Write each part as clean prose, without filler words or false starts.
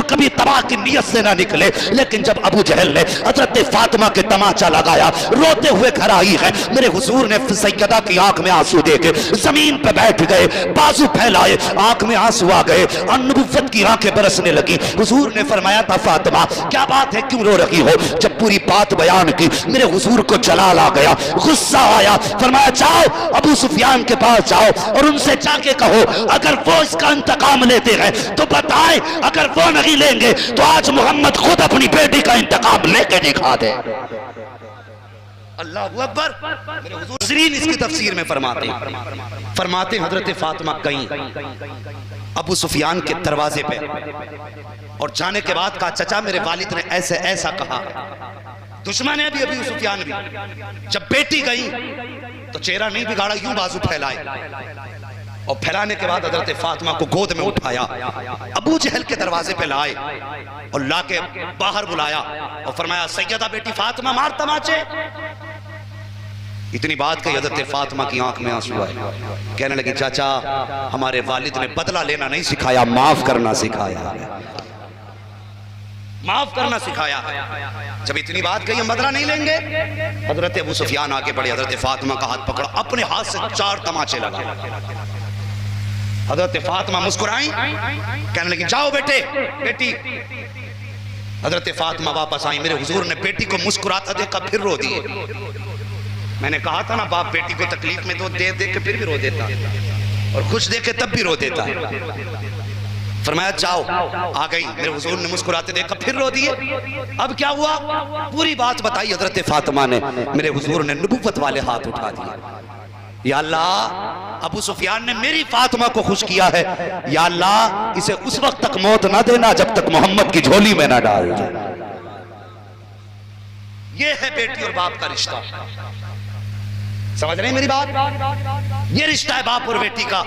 कभी तबाह की नीयत से ना निकले। लेकिन जब अबू जहल ने हजरत फातिमा के तमाचा लगाया, रोते हुए घर आई है, मेरे हुजूर ने सैयदा की आंख में आंसू देके जमीन पे बैठ गए, बाजू फैलाए, आंख में आंसू आ गए और नबुव्वत की आंखें बरसने लगी। हुजूर ने फरमाया था, फातिमा क्या बात है, क्यों रो रही हो? जब पूरी बात बयान की, मेरे हुजूर को जलाल आ गया, गुस्सा आया। फरमाया, जाओ अबू सुफियान के पास जाओ और उनसे जाके कहो अगर वो इसका इंतकाम लेते हैं तो बताए, अगर वो नहीं लेंगे तो आज मोहम्मद खुद अपनी बेटी का इंतकाम लेके दिखा दे। अल्लाह अकबर। मेरे हुजूर नज़रीन इसकी तफसीर में फरमाते हजरत फातिमा गई अबू सुफियान के दरवाजे पे और जाने के बाद कहा, चचा मेरे वालिद ने ऐसे ऐसा कहा। दुश्मन है भी अबू सुफियान भी। जब बेटी गई तो चेहरा नहीं बिगाड़ा, यूं बाजू फैलाए और फैलाने के बाद हजरत फातिमा को गोद में उठाया, अबू जहल के दरवाजे पे लाए और लाके बाहर बुलाया और फरमाया, सैयदा बेटी फातिमा मार तमाचे। इतनी बात कही, हजरत फातिमा की आंख में आंसू आए, कहने लगी, चाचा हमारे वालिद ने बदला लेना नहीं सिखाया, माफ करना सिखाया, माफ करना सिखाया। जब इतनी बात कही, हम बदला नहीं लेंगे। हजरत अबू सुफियान आगे बढ़े, हजरत फातिमा का हाथ पकड़ा, अपने हाथ से 4 तमाचे लगा। हजरत फातिमा मुस्कुराई, कहने लगी, जाओ बेटी। हजरत फातिमा वापस आई, मेरे हुजूर ने बेटी को मुस्कुराता देखा, फिर रो दिए। मैंने कहा था ना, बाप बेटी को तकलीफ में तो दे के फिर भी रो देता और खुश देख के तब भी रो देता। फरमाया, जाओ। आ गई, मेरे हुजूर ने मुस्कुराते देखा, फिर रो दिए। अब क्या हुआ, पूरी बात बताई हजरत फातिमा ने। मेरे हुजूर ने नबुव्वत वाले हाथ उठा दिए। या अल्लाह, अबू सुफियान ने मेरी फातिमा को खुश किया है, या अल्लाह इसे उस वक्त तक मौत ना देना जब तक मोहम्मद की झोली में ना डाल दे। ये है बेटी और बाप का रिश्ता। समझ रहे मेरी बात? ये रिश्ता है बाप और बेटी का।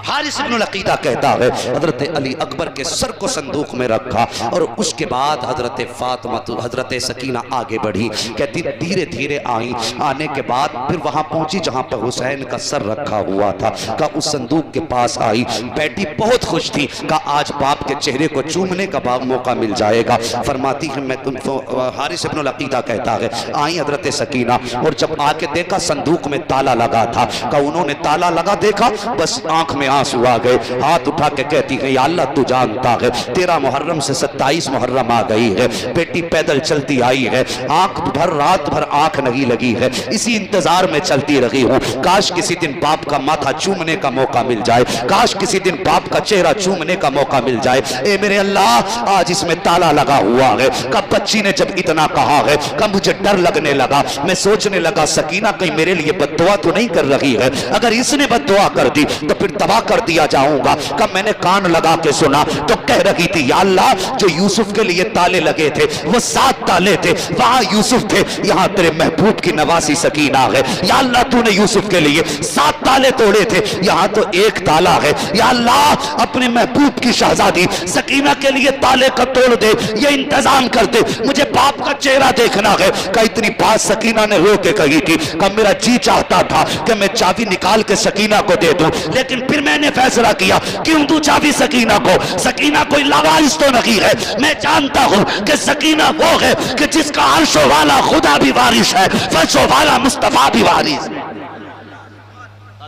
हारिस इब्नुल अकीदा कहता है, हजरत अली अकबर के सर को संदूक में रखा और उसके बाद हजरत फातिमा हजरत सकीना आगे बढ़ी। कहती धीरे धीरे आई, आने के बाद फिर वहां पहुंची जहां पर हुसैन का सर रखा हुआ था। का उस संदूक के पास आई, बेटी बहुत खुश थी। का आज बाप के चेहरे को चूमने का मौका मिल जाएगा। फरमाती है, मैं तुमको, हारिस इब्नुल अकीदा कहता है, आई हजरत सकीना और जब आके देखा संदूक में ताला लगा था। का उन्होंने ताला लगा देखा, बस आंख में आंसू आ गए। हाथ उठा के कहती है, या अल्लाह तू जानता है 13 मुहर्रम से 27 मुहर्रम आ गई है, बेटी पैदल चलती आई है, आंख भर रात भर आंख नहीं लगी है, इसी इंतजार में चलती रही हूँ। काश किसी दिन बाप का माथा चूमने का मौका मिल जाए, काश किसी दिन बाप का चेहरा चूमने का मौका मिल जाए। ए मेरे अल्लाह, आज इसमें ताला लगा हुआ है। कब बच्ची ने जब इतना कहा है, कब मुझे डर लगने लगा। मैं सोचने लगा, सकीना कहीं मेरे लिए बद्दुआ तो नहीं कर रही है, अगर इसने बद्दुआ कर दी तो फिर तबाह कर दिया जाऊंगा। कब मैंने कान लगा के सुना तो कह रही थी, या अल्लाह जो यूसुफ के लिए ताले लगे थे वो 7 ताले थे, वहां यूसुफ थे, यहाँ तेरे महबूब की नवासी सकीना है। या अल्लाह तूने यूसुफ के लिए 7 ताले तोड़े थे, यहाँ तो 1 ताला है। या अल्लाह अपने महबूब की शहजादी सकीना के लिए ताले का तोड़ दे, ये इंतजाम कर दे, मुझे बाप का चेहरा देखना है। का इतनी बात सकीना ने रो के कही थी। कब मेरा जी चाहता था कि मैं चाबी निकाल के सकीना को दे दूं, लेकिन फिर मैंने फैसला किया, क्यों दूं चाबी सकीना को? सकीना कोई लावारिस तो नहीं है। मैं जानता हूं कि सकीना वो है कि जिसका अर्शो वाला खुदा भी वारिस है, फर्शो वाला मुस्तफा भी वारिस है।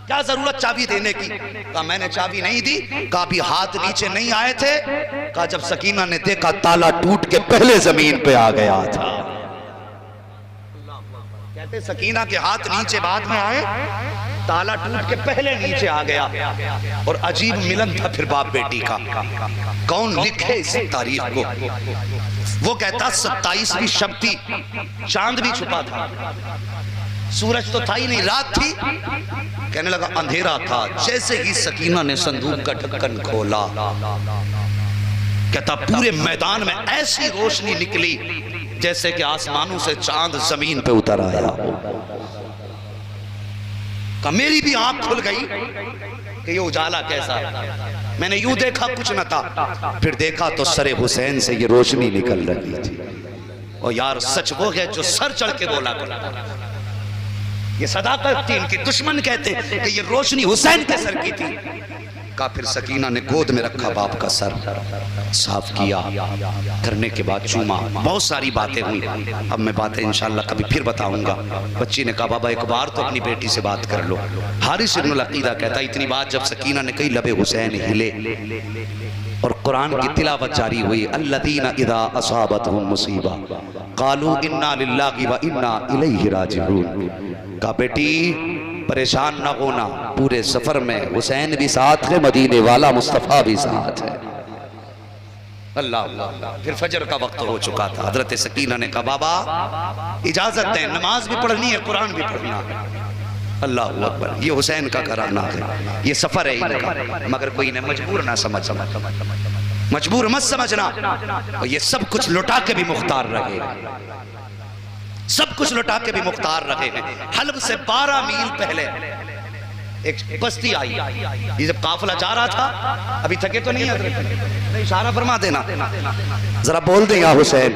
क्या जरूरत चाबी देने की? कहा मैंने चाबी नहीं दी। कहा भी हाथ नीचे नहीं आए थे। कहा जब सकीना ने देखा ताला टूट के पहले जमीन पे आ गया था। कहते सकीना के हाथ नीचे बाद में आए, ताला टूट के पहले नीचे आ गया। और अजीब मिलन था फिर बाप बेटी का। कौन लिखे इस तारीख को? वो कहता 27वीं शब थी, चांद भी छुपा था, सूरज तो था ही नहीं, रात थी। कहने लगा अंधेरा था। जैसे ही सकीना ने संदूक का ढक्कन खोला, कहता पूरे मैदान में ऐसी रोशनी निकली जैसे कि आसमानों से चांद जमीन पे उतर आया। का मेरी भी आंख खुल गई कि ये उजाला कैसा। मैंने यूं देखा कुछ न था, फिर देखा तो सरे हुसैन से ये रोशनी निकल रही थी। और यार सच वो है जो सर चढ़ के बोला करता। ये सदाकत थी इनकी। दुश्मन कहते कि ये रोशनी हुसैन के सर की थी। काफिर सकीना ने गोद में रखा बाप का सर, साफ किया, करने के बाद चूमा। बहुत सारी बातें हुई, अब मैं बातें इंशाल्लाह कभी फिर बताऊंगा। बच्ची ने कहा बाबा एक बार तो अपनी बेटी से बात कर लो। हारिस इब्नुल अकीदा कहता इतनी बात जब सकीना ने कही लबे हुसैन हिले और कुरान की तिलावत जारी हुई। अल्लज़ीना इज़ा असाबतहुम मुसीबा क़ालू इन्ना लिल्लाहि व इन्ना इलैहि राजिऊन। कहा बेटी परेशान ना होना, पूरे सफर में हुसैन भी साथ है, मदीने वाला मुस्तफ़ा भी साथ है। अल्लाह अल्लाह। फिर फजर का वक्त हो चुका था। हजरत सकीना ने कहा बाबा इजाजत दें, नमाज भी पढ़नी है, कुरान भी पढ़ना है। अल्लाह अकबर। ये हुसैन का घराना है, ये सफर है इनका, मगर कोई ने मजबूर ना समझना, मजबूर मत समझना। और ये सब कुछ लुटा के भी मुख्तार रहे, सब कुछ लुटा के भी मुख्तार रहे हैं। हल्ब से 12 मील पहले एक बस्ती आई। ये जब काफिला जा रहा था, अभी थके तो नहीं है, इशारा फरमा देना, जरा बोल दे या हुसैन।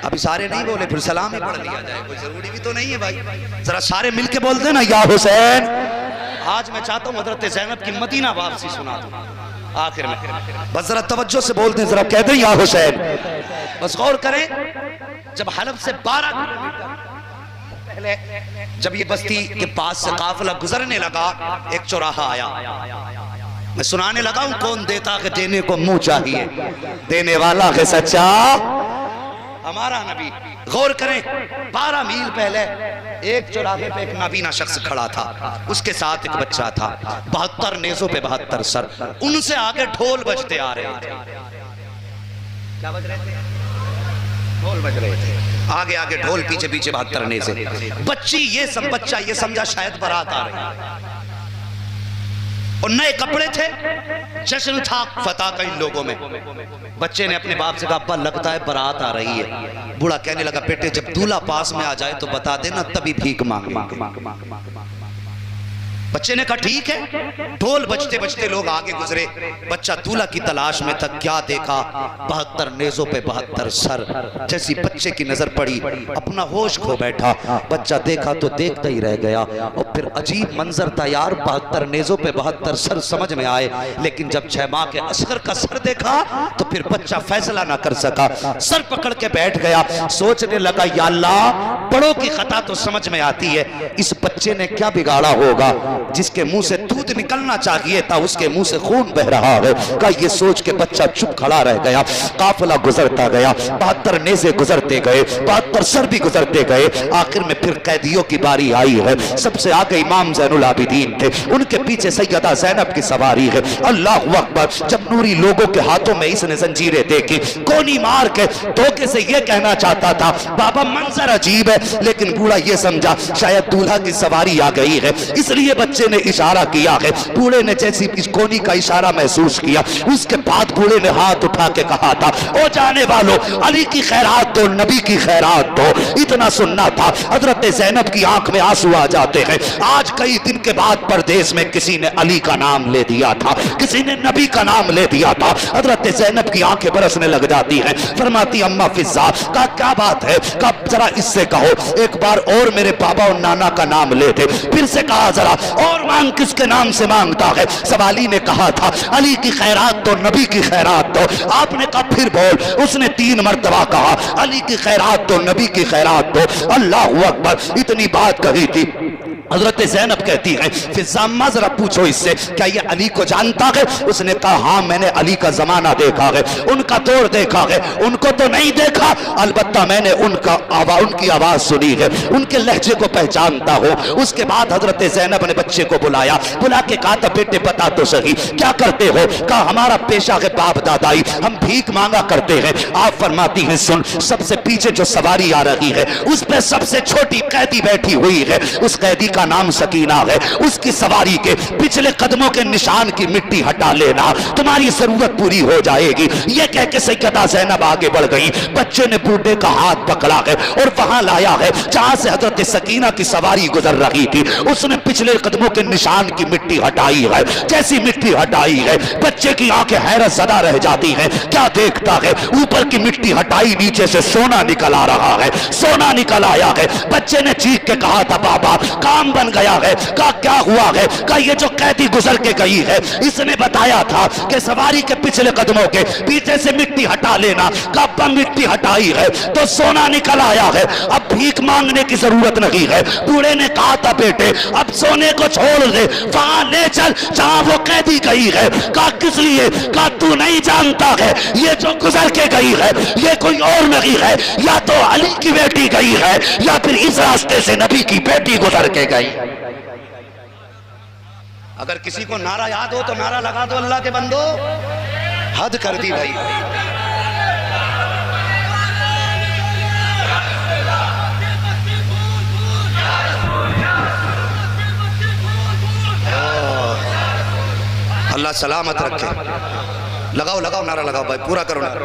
अभी सारे नहीं बोले, फिर सलाम ही पढ़ लिया जाए, कोई जरूरी भी तो नहीं है भाई। जरा सारे मिलके बोल देना या हुसैन। आज मैं चाहता हूँ हजरत ज़ैनब की मदीना वापसी सुना दूं आखिर में, बस जरा तवज्जो से बोल दें, जरा कह दें या हुसैन। बस गौर करें, जब हलब से 12 पहले जब ये बस्ती के पास से काफिला गुजरने लगा, एक चौराहा आया। मैं सुनाने लगा हूं कौन देता है देने को मुंह चाहिए, देने वाला है सच्चा हमारा नबी। गौर करें, 12 मील पहले एक चौराहे पे एक नाबीना शख्स खड़ा था, उसके साथ एक बच्चा था। 72 नेज़ों पे 72 सर, उनसे आगे ढोल बजते आ रहे थे। क्या बज रहे थे? ढोल बज रहे थे, आगे आगे ढोल, पीछे पीछे 72 नेज़े। बच्चा ये समझा शायद बारात आ रही है, और नए कपड़े थे, जश्न था फतह का इन लोगों में। बच्चे ने अपने बाप से कहा अब्बा लगता है बारात आ रही है। बूढ़ा कहने लगा बेटे जब दूल्हा पास में आ जाए तो बता देना, तभी भीख मांगे। बच्चे ने कहा ठीक है। ढोल बजते बजते लोग आगे गुजरे, बच्चा दूल्हा की तलाश में था। क्या देखा? 72 नेज़ों पे 72 सर। जैसी बच्चे की नजर पड़ी, अपना होश खो बैठा। बच्चा देखा तो देखता ही रह गया, और फिर अजीब मंजर था यार, 72 नेज़ों पे 72 सर समझ में आए, लेकिन जब 6 माह के असगर का सर देखा तो फिर बच्चा फैसला ना कर सका, सर पकड़ के बैठ गया। सोचने लगा या अल्लाह, बड़ों की खता तो समझ में आती है, इस बच्चे ने क्या बिगाड़ा होगा, जिसके मुंह से दूध निकलना चाहिए था उसके मुंह से खून बह रहा है। का ये सोच के बच्चा चुप खड़ा रह गया। काफिला गुजरता गया, 72 नेज़े गुजरते गए, 72 सर भी गुजरते गए। आखिर में फिर कैदियों की बारी आई है। सबसे आगे इमाम ज़ैनुल आबिदीन थे, उनके पीछे सैयदा ज़ैनब की सवारी है। अल्लाहु अकबर। जब नूरी लोगों के हाथों में इसने जंजीरें देखी, गोली मार के धोखे से ये कहना चाहता था बाबा मंजर अजीब है, लेकिन बूढ़ा ये समझा शायद दूल्हा की सवारी आ गई है, इसलिए बच्चे ने इशारा किया है। बूढ़े ने जैसी इस कोनी का इशारा महसूस किया, उसके बाद बूढ़े ने हाथ उठा के कहा था ओ जाने वालों, अली की खैरात दो, नबी की खैरात दो। इतना सुनना था, हजरत ज़ैनब की आंख में आंसू आ जाते हैं। आज कई दिन के बाद परदेश में किसी ने अली का नाम ले दिया था, किसी ने नबी का नाम ले दिया था। हजरत ज़ैनब की आंखें बरसने लग जाती हैं। फरमाती अम्मा फिजा का क्या बात है, कब जरा इससे कहो, एक बार और मेरे बाबा और नाना का नाम ले थे। फिर से कहा जरा और मांग, किसके नाम से मांगता है? सवाली ने कहा था अली की खैरात तो, नबी की खैरात तो। आपने कहा फिर बोल। उसने 3 मर्तबा कहा अली की खैरात तो, नबी की खैरात तो। अल्लाहु अकबर। इतनी बात कही थी। हजरत ज़ैनब कहती है फिजा अम्मा जरा पूछो इससे क्या ये अली को जानता है? उसने कहा हाँ मैंने अली का जमाना देखा है, उनका दौर देखा है, उनको तो नहीं देखा, अलबत्ता मैंने उनकी आवाज सुनी है, उनके लहजे को पहचानता हूँ। उसके बाद हजरत ज़ैनब ने बच्चे को बुलाया, बुला के कहा था बेटे बता तो सही क्या करते हो? कहा हमारा पेशा है बाप दादाई, हम भीख मांगा करते हैं। आप फरमाती हैं सुन, सबसे पीछे जो सवारी आ रही है उस पर सबसे छोटी कैदी बैठी हुई है, उस कैदी का नाम सकीना है। उसकी सवारी के पिछले कदमों के निशान की मिट्टी हटा लेना, तुम्हारी जरूरत पूरी हो जाएगी। ये कह के सैयदा ज़ैनब आगे बढ़ गई। बच्चे ने बूढ़े का हाथ पकड़ा है और वहां लाया है जहां से हजरत सकीना की सवारी गुजर रही थी। उसने पिछले कदमों कदमों के निशान की मिट्टी हटाई है। जैसी मिट्टी हटाई है बच्चे की आंखें हैरत ज़दा रह जाती हैं। क्या देखता है? ऊपर की मिट्टी हटाई, नीचे से सोना निकल आ रहा है। सोना निकल आया है। बच्चे ने चीख के कहा था बाबा काम बन गया है। कहा क्या हुआ है? कहा ये जो कैदी गुजर के गई है इसने बताया था कि सवारी के पिछले कदमों के पीछे से मिट्टी हटा लेना। कब मिट्टी हटाई है तो सोना निकल आया है। अब भीख मांगने की जरूरत नहीं है। बूढ़े ने कहा था बेटे अब सोने को छोड़ दे, वहां ले चल जहां वो कैदी गई है। कहा किस लिए? कहा तू नहीं जानता है ये जो गुजर के गई है ये कोई और नहीं है, या तो अली की बेटी गई है या फिर इस रास्ते से नबी की बेटी गुजर के गई। अगर किसी को नारा याद हो तो नारा लगा दो अल्लाह के बंदो। हद कर दी भाई। अल्लाह सलामत रखे। लगाओ लगाओ नारा लगाओ भाई, पूरा करो नारा।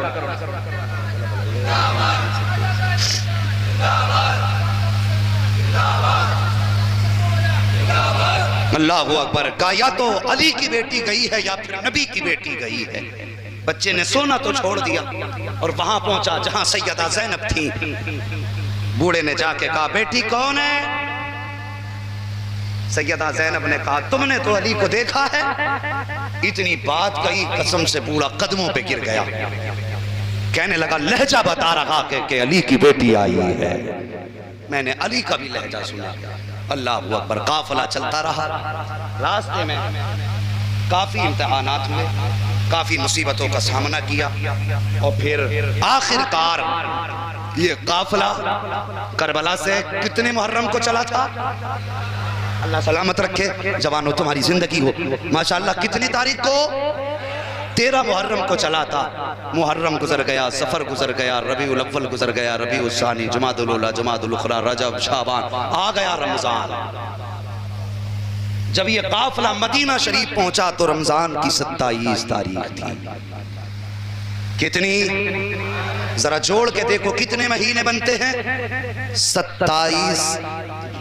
अल्लाहु अकबर। कहा या तो अली की बेटी गई है या फिर नबी की बेटी गई है। बच्चे ने सोना तो छोड़ दिया और वहां पहुंचा जहां सैयदा ज़ैनब थी। बूढ़े ने जाके कहा बेटी कौन है? सैयदा ज़ैनब ने कहा तुमने तो अली को देखा है। इतनी बात कही कसम से बूढ़ा कदमों पे गिर गया। कहने लगा लहजा बता रहा कि अली की बेटी आई है। मैंने अली का भी लहजा सुना। अल्लाह अकबर। काफिला चलता रहा। रास्ते में काफी इम्तिहानात हुए, काफी मुसीबतों का सामना किया और फिर आखिरकार ये काफिला करबला से कितने मुहर्रम को चला था? अल्लाह सलामत रखे। जवानों तुम्हारी जिंदगी हो माशाअल्लाह। कितनी तारीख को? 13 मुहर्रम को चला था। मुहर्रम गुजर गया, सफर गुजर गया, रबीउल अव्वल गुजर गया, रबीउल सानी, जमादुल उला, जमादुल उखरा, रजब, शाबान, आ गया रमजान। जब ये काफिला मदीना शरीफ पहुंचा तो रमजान की 27 तारीख थी। कितनी? जरा जोड़ के देखो कितने महीने बनते हैं? 27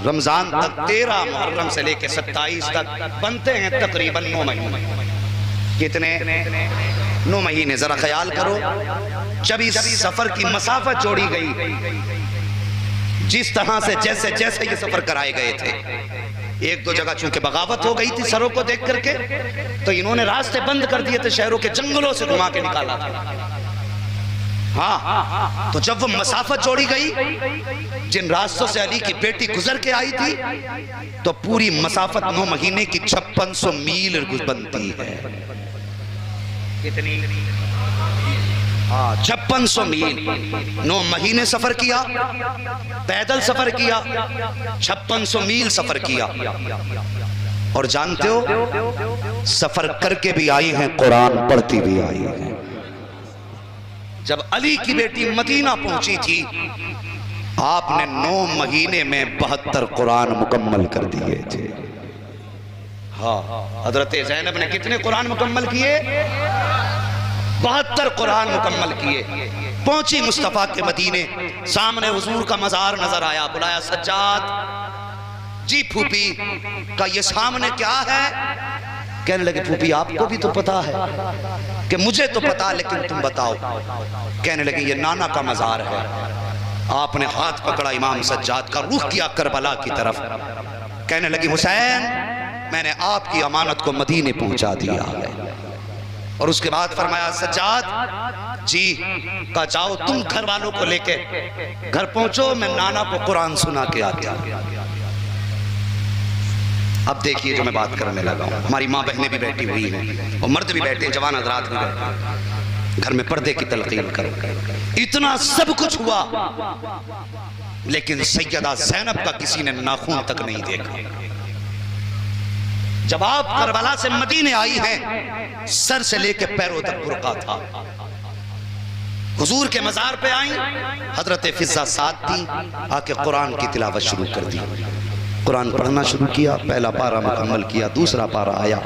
रमजान तक, 13 मुहर्रम से लेके 27 तक बनते हैं तकरीबन 9 महीने। कितने? 9 महीने। जरा ख्याल करो जब इस सफर की मसाफत जोड़ी गई, जिस तरह से जैसे जैसे ये सफर कराए गए थे, एक दो जगह चूंकि बगावत हो गई थी सरों को देख करके, तो इन्होंने रास्ते बंद कर दिए थे, शहरों के जंगलों से घुमा के निकाला था। हाँ, तो जब वो मसाफत जोड़ी गई, जिन रास्तों से अली की बेटी गुजर के आई थी, तो पूरी मसाफत 9 महीने की 5600 मील बनती है। कितनी? हाँ, 5600 मील। 9 महीने सफर किया, पैदल सफर किया, 5600 मील सफर किया। और जानते हो सफर करके भी आई हैं, कुरान पढ़ती भी आई हैं। जब अली की बेटी मदीना पहुंची थी, आपने 9 महीने में 72 कुरान मुकम्मल कर दिए थे। हाँ, हजरत ज़ैनब ने कितने कुरान मुकम्मल किए? 72 कुरान मुकम्मल किए। पहुंची मुस्तफा के मदीने, सामने हुजूर का मजार नजर आया। बुलाया सज्जाद जी, फूफी का ये सामने क्या है? कहने लगे फूफी आपको भी तो पता है। कि मुझे तो पता, लेकिन तुम बताओ। कहने लगे ये नाना का मजार है। आपने हाथ पकड़ा इमाम सज्जाद का, रुख किया करबला की तरफ। कहने लगी हुसैन, मैंने आपकी अमानत को मदीने पहुंचा दिया है। और उसके बाद फरमाया सज्जाद जी का जाओ तुम घर वालों को लेके घर पहुंचो, मैं नाना को कुरान सुना के आते हैं। अब देखिए जो मैं बात करने लगा हूं, हमारी माँ बहनें भी बैठी हुई हैं और मर्द भी बैठे हैं, जवान हज़रात भी बैठे हैं। घर में पर्दे की तलकीन करो। इतना सब कुछ हुआ, लेकिन सैयदा ज़ैनब का किसी ने नाखून तक नहीं देखा। जब आप करबला से मदीने आई हैं, सर से लेके पैरों तक बुर्का था। हुजूर के मजार पे आई, हजरत फिजा साथ थी, आके कुरान की तिलावत शुरू कर दी। कुरान पढ़ना शुरू किया, पहला पारा मुकम्मल किया, दूसरा पारा आया,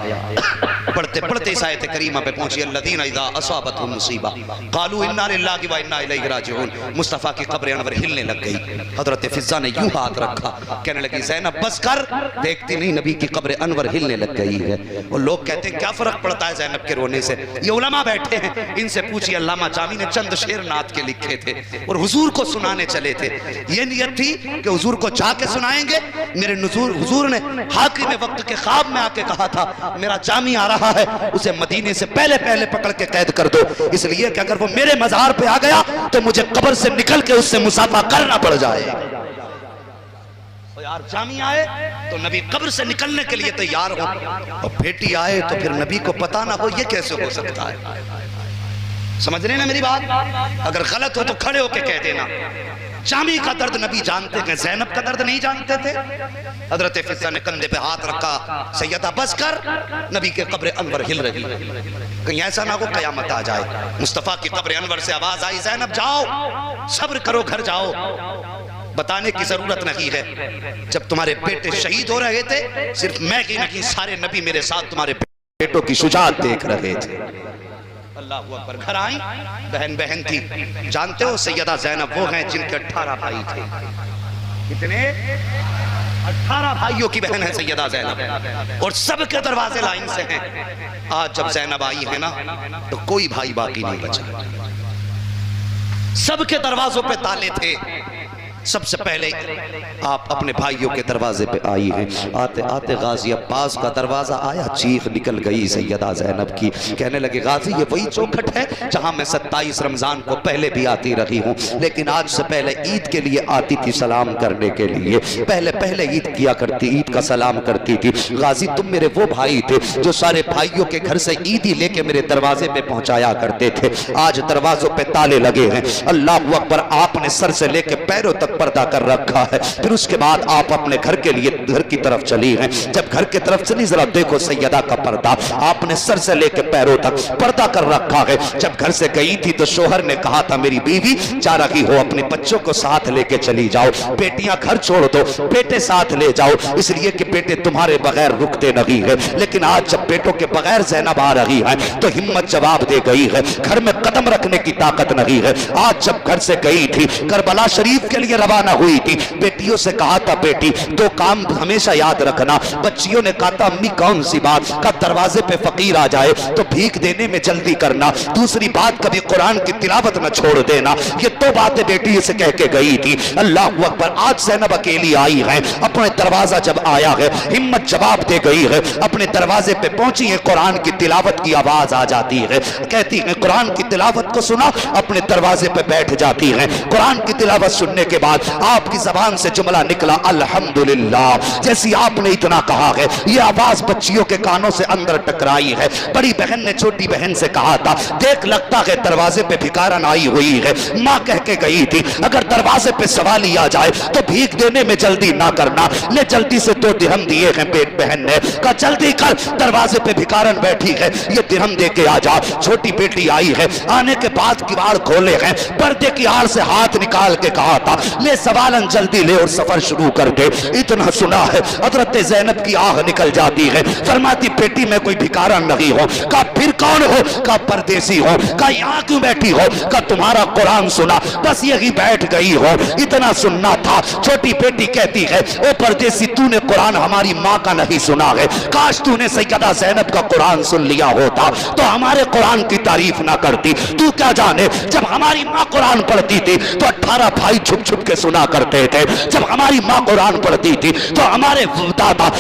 पढ़ते पढ़ते इस आयत करीमा पे पहुंची, अल्लज़ीना इज़ा असाबतहुम मुसीबा क़ालू इन्ना लिल्लाहि व इन्ना इलैहि राजिऊन। मुस्तफ़ा की कब्र अनवर हिलने लग गई। हज़रत फ़िज़्ज़ा ने यूं हाथ रखा, कहने लगी ज़ैनब बस कर, देखती नहीं नबी की कब्र अनवर हिलने लग गई है। और लोग कहते हैं क्या फ़र्क पड़ता है ज़ैनब के रोने से, ये उलमा बैठे हैं, इनसे पूछिए। अल्लामा जामी ने चंद शेर नात के लिखे थे और हुजूर को सुनाने चले थे। ये नियत थी कि हुजूर को जाके सुनाएंगे। मेरे हुजूर ने हाकिम वक्त के ख्वाब में आके कहा था मेरा जामी आ रहा है, उसे मदीने से पहले पहले पकड़ के कैद कर दो, इसलिए कि अगर वो मेरे मज़ार पे आ गया तो मुझे कब्र से निकल के उससे मुसाफा करना पड़ जाए। तो यार जामी आए तो नबी कब्र से निकलने के लिए तैयार हो, और बेटी आए तो फिर नबी को पता ना हो, ये कैसे हो सकता है? समझ रहे ना मेरी बात? अगर गलत हो तो खड़े होके कह देना। जामी का दर्द नबी जानते हैं, ज़ैनब का दर्द नहीं जानते थे। हजरत फ़िज़्ज़ा ने कंधे पे हाथ रखा, सैयदा बस कर, नबी के कब्र अनवर हिल रही, कहीं ऐसा ना हो कयामत आ जाए। मुस्तफ़ा की कब्र अनवर से आवाज आई, ज़ैनब जाओ, सब्र करो, घर जाओ, बताने की जरूरत नहीं है। जब तुम्हारे बेटे शहीद हो रहे थे, सिर्फ मैं ही नहीं सारे नबी मेरे साथ तुम्हारे बेटों की शुजाअत देख रहे थे। अल्लाहू अकबर। घर आई, बहन बहन थी। जानते हो सैयदा ज़ैनब वो हैं जिनके 18 भाई थे। कितने? 18 भाइयों की बहन है सैयदा ज़ैनब, और सबके दरवाजे लाइन से हैं। आज जब ज़ैनब आई है ना तो कोई भाई बाकी नहीं बचा, सबके दरवाजों पे ताले थे। सबसे पहले आप अपने भाइयों के दरवाजे पे आई हैं। आते आते गाजी अब्बास का दरवाजा आया, चीख निकल गई सैयदा ज़ैनब की। कहने लगे गाजी ये वही चौखट है जहां मैं 27 रमजान को पहले भी आती रही हूँ, लेकिन आज से पहले ईद के लिए आती थी सलाम करने के लिए। पहले पहले ईद किया करती, ईद का सलाम करती थी। गाजी तुम मेरे वो भाई थे जो सारे भाइयों के घर से ईदी लेके मेरे दरवाजे पे पहुंचाया करते थे। आज दरवाजों पे ताले लगे हैं। अल्लाह अकबर। आपने सर से लेके पैरों तक पर्दा कर रखा है। फिर उसके बाद आप अपने घर के लिए घर की तरफ चली हैं। जब घर की तरफ चली, जरा देखो सैयदा का पर्दा, आपने सर से लेके पैरों तक पर्दा कर रखा है। जब घर से गई थी तो शोहर ने कहा था मेरी बीवी जा रही हो, अपने बच्चों को साथ लेके चली जाओ, बेटियां घर छोड़ दो, बेटे साथ ले जाओ, इसलिए कि बेटे तुम्हारे बगैर रुकते नहीं है। लेकिन आज जब बेटों के बगैर ज़ैनब आ रही है तो हिम्मत जवाब दे गई है, घर में कदम रखने की ताकत नहीं है। आज जब घर से गई थी, करबला शरीफ के लिए रवाना हुई थी, बेटियों से कहा था बेटी 2 काम हमेशा याद रखना। बच्चियों ने कहा था अम्मी कौन सी बात? का दरवाजे पे फकीर आ जाए तो भीख देने में जल्दी करना, दूसरी बात कभी कुरान की तिलावत न छोड़ देना। ये 2 बातें बेटी से कह के गई थी। अल्लाह अकबर। आज ज़ैनब अकेली आई है, अपने दरवाजा जब आया है हिम्मत जवाब दे गई है, अपने दरवाजे पे पहुंची है, कुरान की तिलावत की आवाज आ जाती है, कहती है कुरान की तिलावत को सुना, अपने दरवाजे पे बैठ जाती है। कुरान की तिलावत सुनने के बाद आपकी जबान से जुमला निकला अल्हम्दुलिल्लाह। जैसी आपने इतना कहा है, ये आवाज बच्चियों के कानों से अंदर टकराई है। बड़ी बहन ने छोटी बहन से कहा था देख लगता है दरवाजे पे भिखारन आई हुई है। माँ कह के गई थी अगर दरवाजे पे सवाल आ जाए तो भीख देने में जल्दी ना करना। ले जल्दी से 2 दिरहम दिए हैं बेट बहन ने, कहा जल्दी कर, दरवाजे पे भिखारन बैठी है, ये दिरहम दे के आ जा। छोटी बेटी आई है, आने के बाद किवाड़ खोले हैं, पर्दे की आड़ से हाथ निकाल के कहा था ले सवालन जल्दी ले और सफर शुरू कर दे। इतना सुना है हजरत ज़ैनब की आह निकल जाती है, फरमाती बेटी मैं कोई भिखारन नहीं हो। कहा फिर कौन हो? कहा परदेसी हो। कहा यहाँ क्यों बैठी हो? कहा तुम्हारा कुरान सुना, बस यही बैठ गई हो, इतना सुनना था। छोटी बेटी कहती है ओ परदेसी तूने कुरान हमारी माँ का नहीं सुना है, काश तूने सैयदा ज़ैनब का कुरान सुन लिया होता तो हमारे कुरान की तारीफ ना करती। तू क्या जाने जब हमारी माँ कुरान पढ़ती थी तो 18 भाई छुप छुप के सुना करते थे। जब हमारी माँ कुरान पढ़ती थी तो हमारे दादा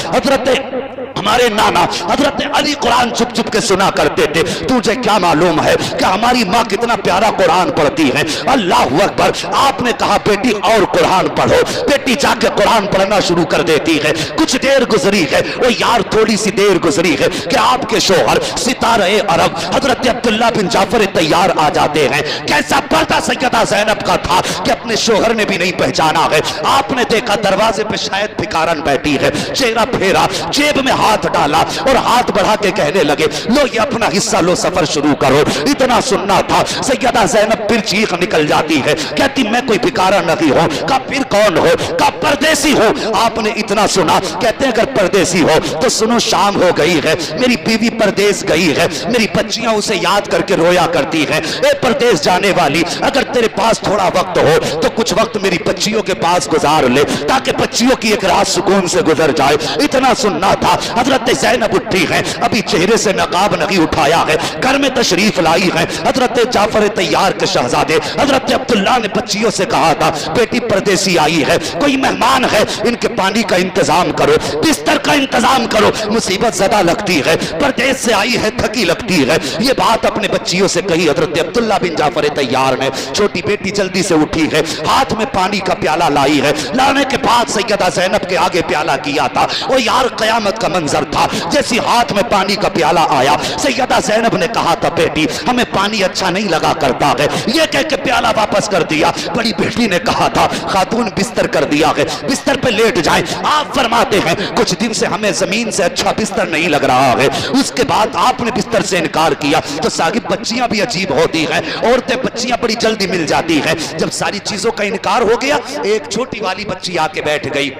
हमारे नाना हजरत अली कुरान चुप चुप के सुना करते थे। तुझे क्या मालूम है कि हमारी माँ कितना प्यारा कुरान पढ़ती है? अल्लाह अकबर। आपने कहा बेटी और कुरान पढ़ो। बेटी जाके कुरान पढ़ना शुरू कर देती है। कुछ देर गुजरी है, वो यार थोड़ी सी देर गुजरी है कि आपके शोहर सितारे अरब हजरत अब्दुल्ला बिन जाफर तैयार आ जाते हैं। कैसा पर्दा सैयदा ज़ैनब का था कि अपने शोहर ने भी नहीं पहचाना है। आपने देखा दरवाजे पे शायद भिखारन बैठी है, चेहरा फेरा, जेब में हाथ डाला और हाथ बढ़ा के कहने लगे, लो ये अपना हिस्सा लो, सफर शुरू करो। इतना सुनना था, सैयदा ज़ैनब फिर चीख निकल जाती है, कहती मैं कोई भिखारा नहीं हूं। का फिर कौन हो? का परदेसी हो। आपने इतना सुना, कहते हैं अगर परदेसी हो तो सुनो, शाम हो गई है, मेरी बीवी परदेश गई है, मेरी बच्चियां उसे याद करके रोया करती हैं। ए परदेश जाने वाली, अगर तेरे पास थोड़ा वक्त हो तो कुछ वक्त मेरी बच्चियों के पास गुजार ले, ताकि बच्चियों की एक रात सुकून से गुजर जाए। इतना सुनना था, हजरत ज़ैनब उठी है, अभी चेहरे से नकाब नहीं उठाया है, घर में तशरीफ लाई है हजरत जाफर तैयार के शहजादे हजरत अब्दुल्ला ने बच्चियों से कहा था, बेटी परदेसी आई है, कोई मेहमान है, इनके पानी का इंतजाम करो, बिस्तर का इंतजाम करो, मुसीबत ज़्यादा लगती है, परदेश से आई है, थकी लगती है। ये बात अपने बच्चियों से कही हजरत अब्दुल्ला बिन जाफर तैयार ने। छोटी बेटी जल्दी से उठी है, हाथ में पानी का प्याला लाई है। लाने के बाद सैयदा ज़ैनब के आगे प्याला किया था, वो यार कयामत का मंजर था। जैसी हाथ में पानी का प्याला आया, सैयदा ज़ैनब ने कहा था, बेटी हमें पानी अच्छा नहीं लगा करता है। ये कह के प्याला वापस कर दिया। बड़ी बेटी ने कहा था, खातून बिस्तर कर दिया है, बिस्तर पे लेट जाए। आप फरमाते हैं कुछ दिन से हमें जमीन से अच्छा बिस्तर नहीं लग रहा है। उसके बाद आपने बिस्तर से इनकार किया तो साहिब बच्चियां भी अजीब होती हैं, औरतें बच्चियां बड़ी जल्दी मिल जाती हैं। जब सारी चीजों का इनकार हो गया, एक छोटी वाली बच्ची आके बैठ गई,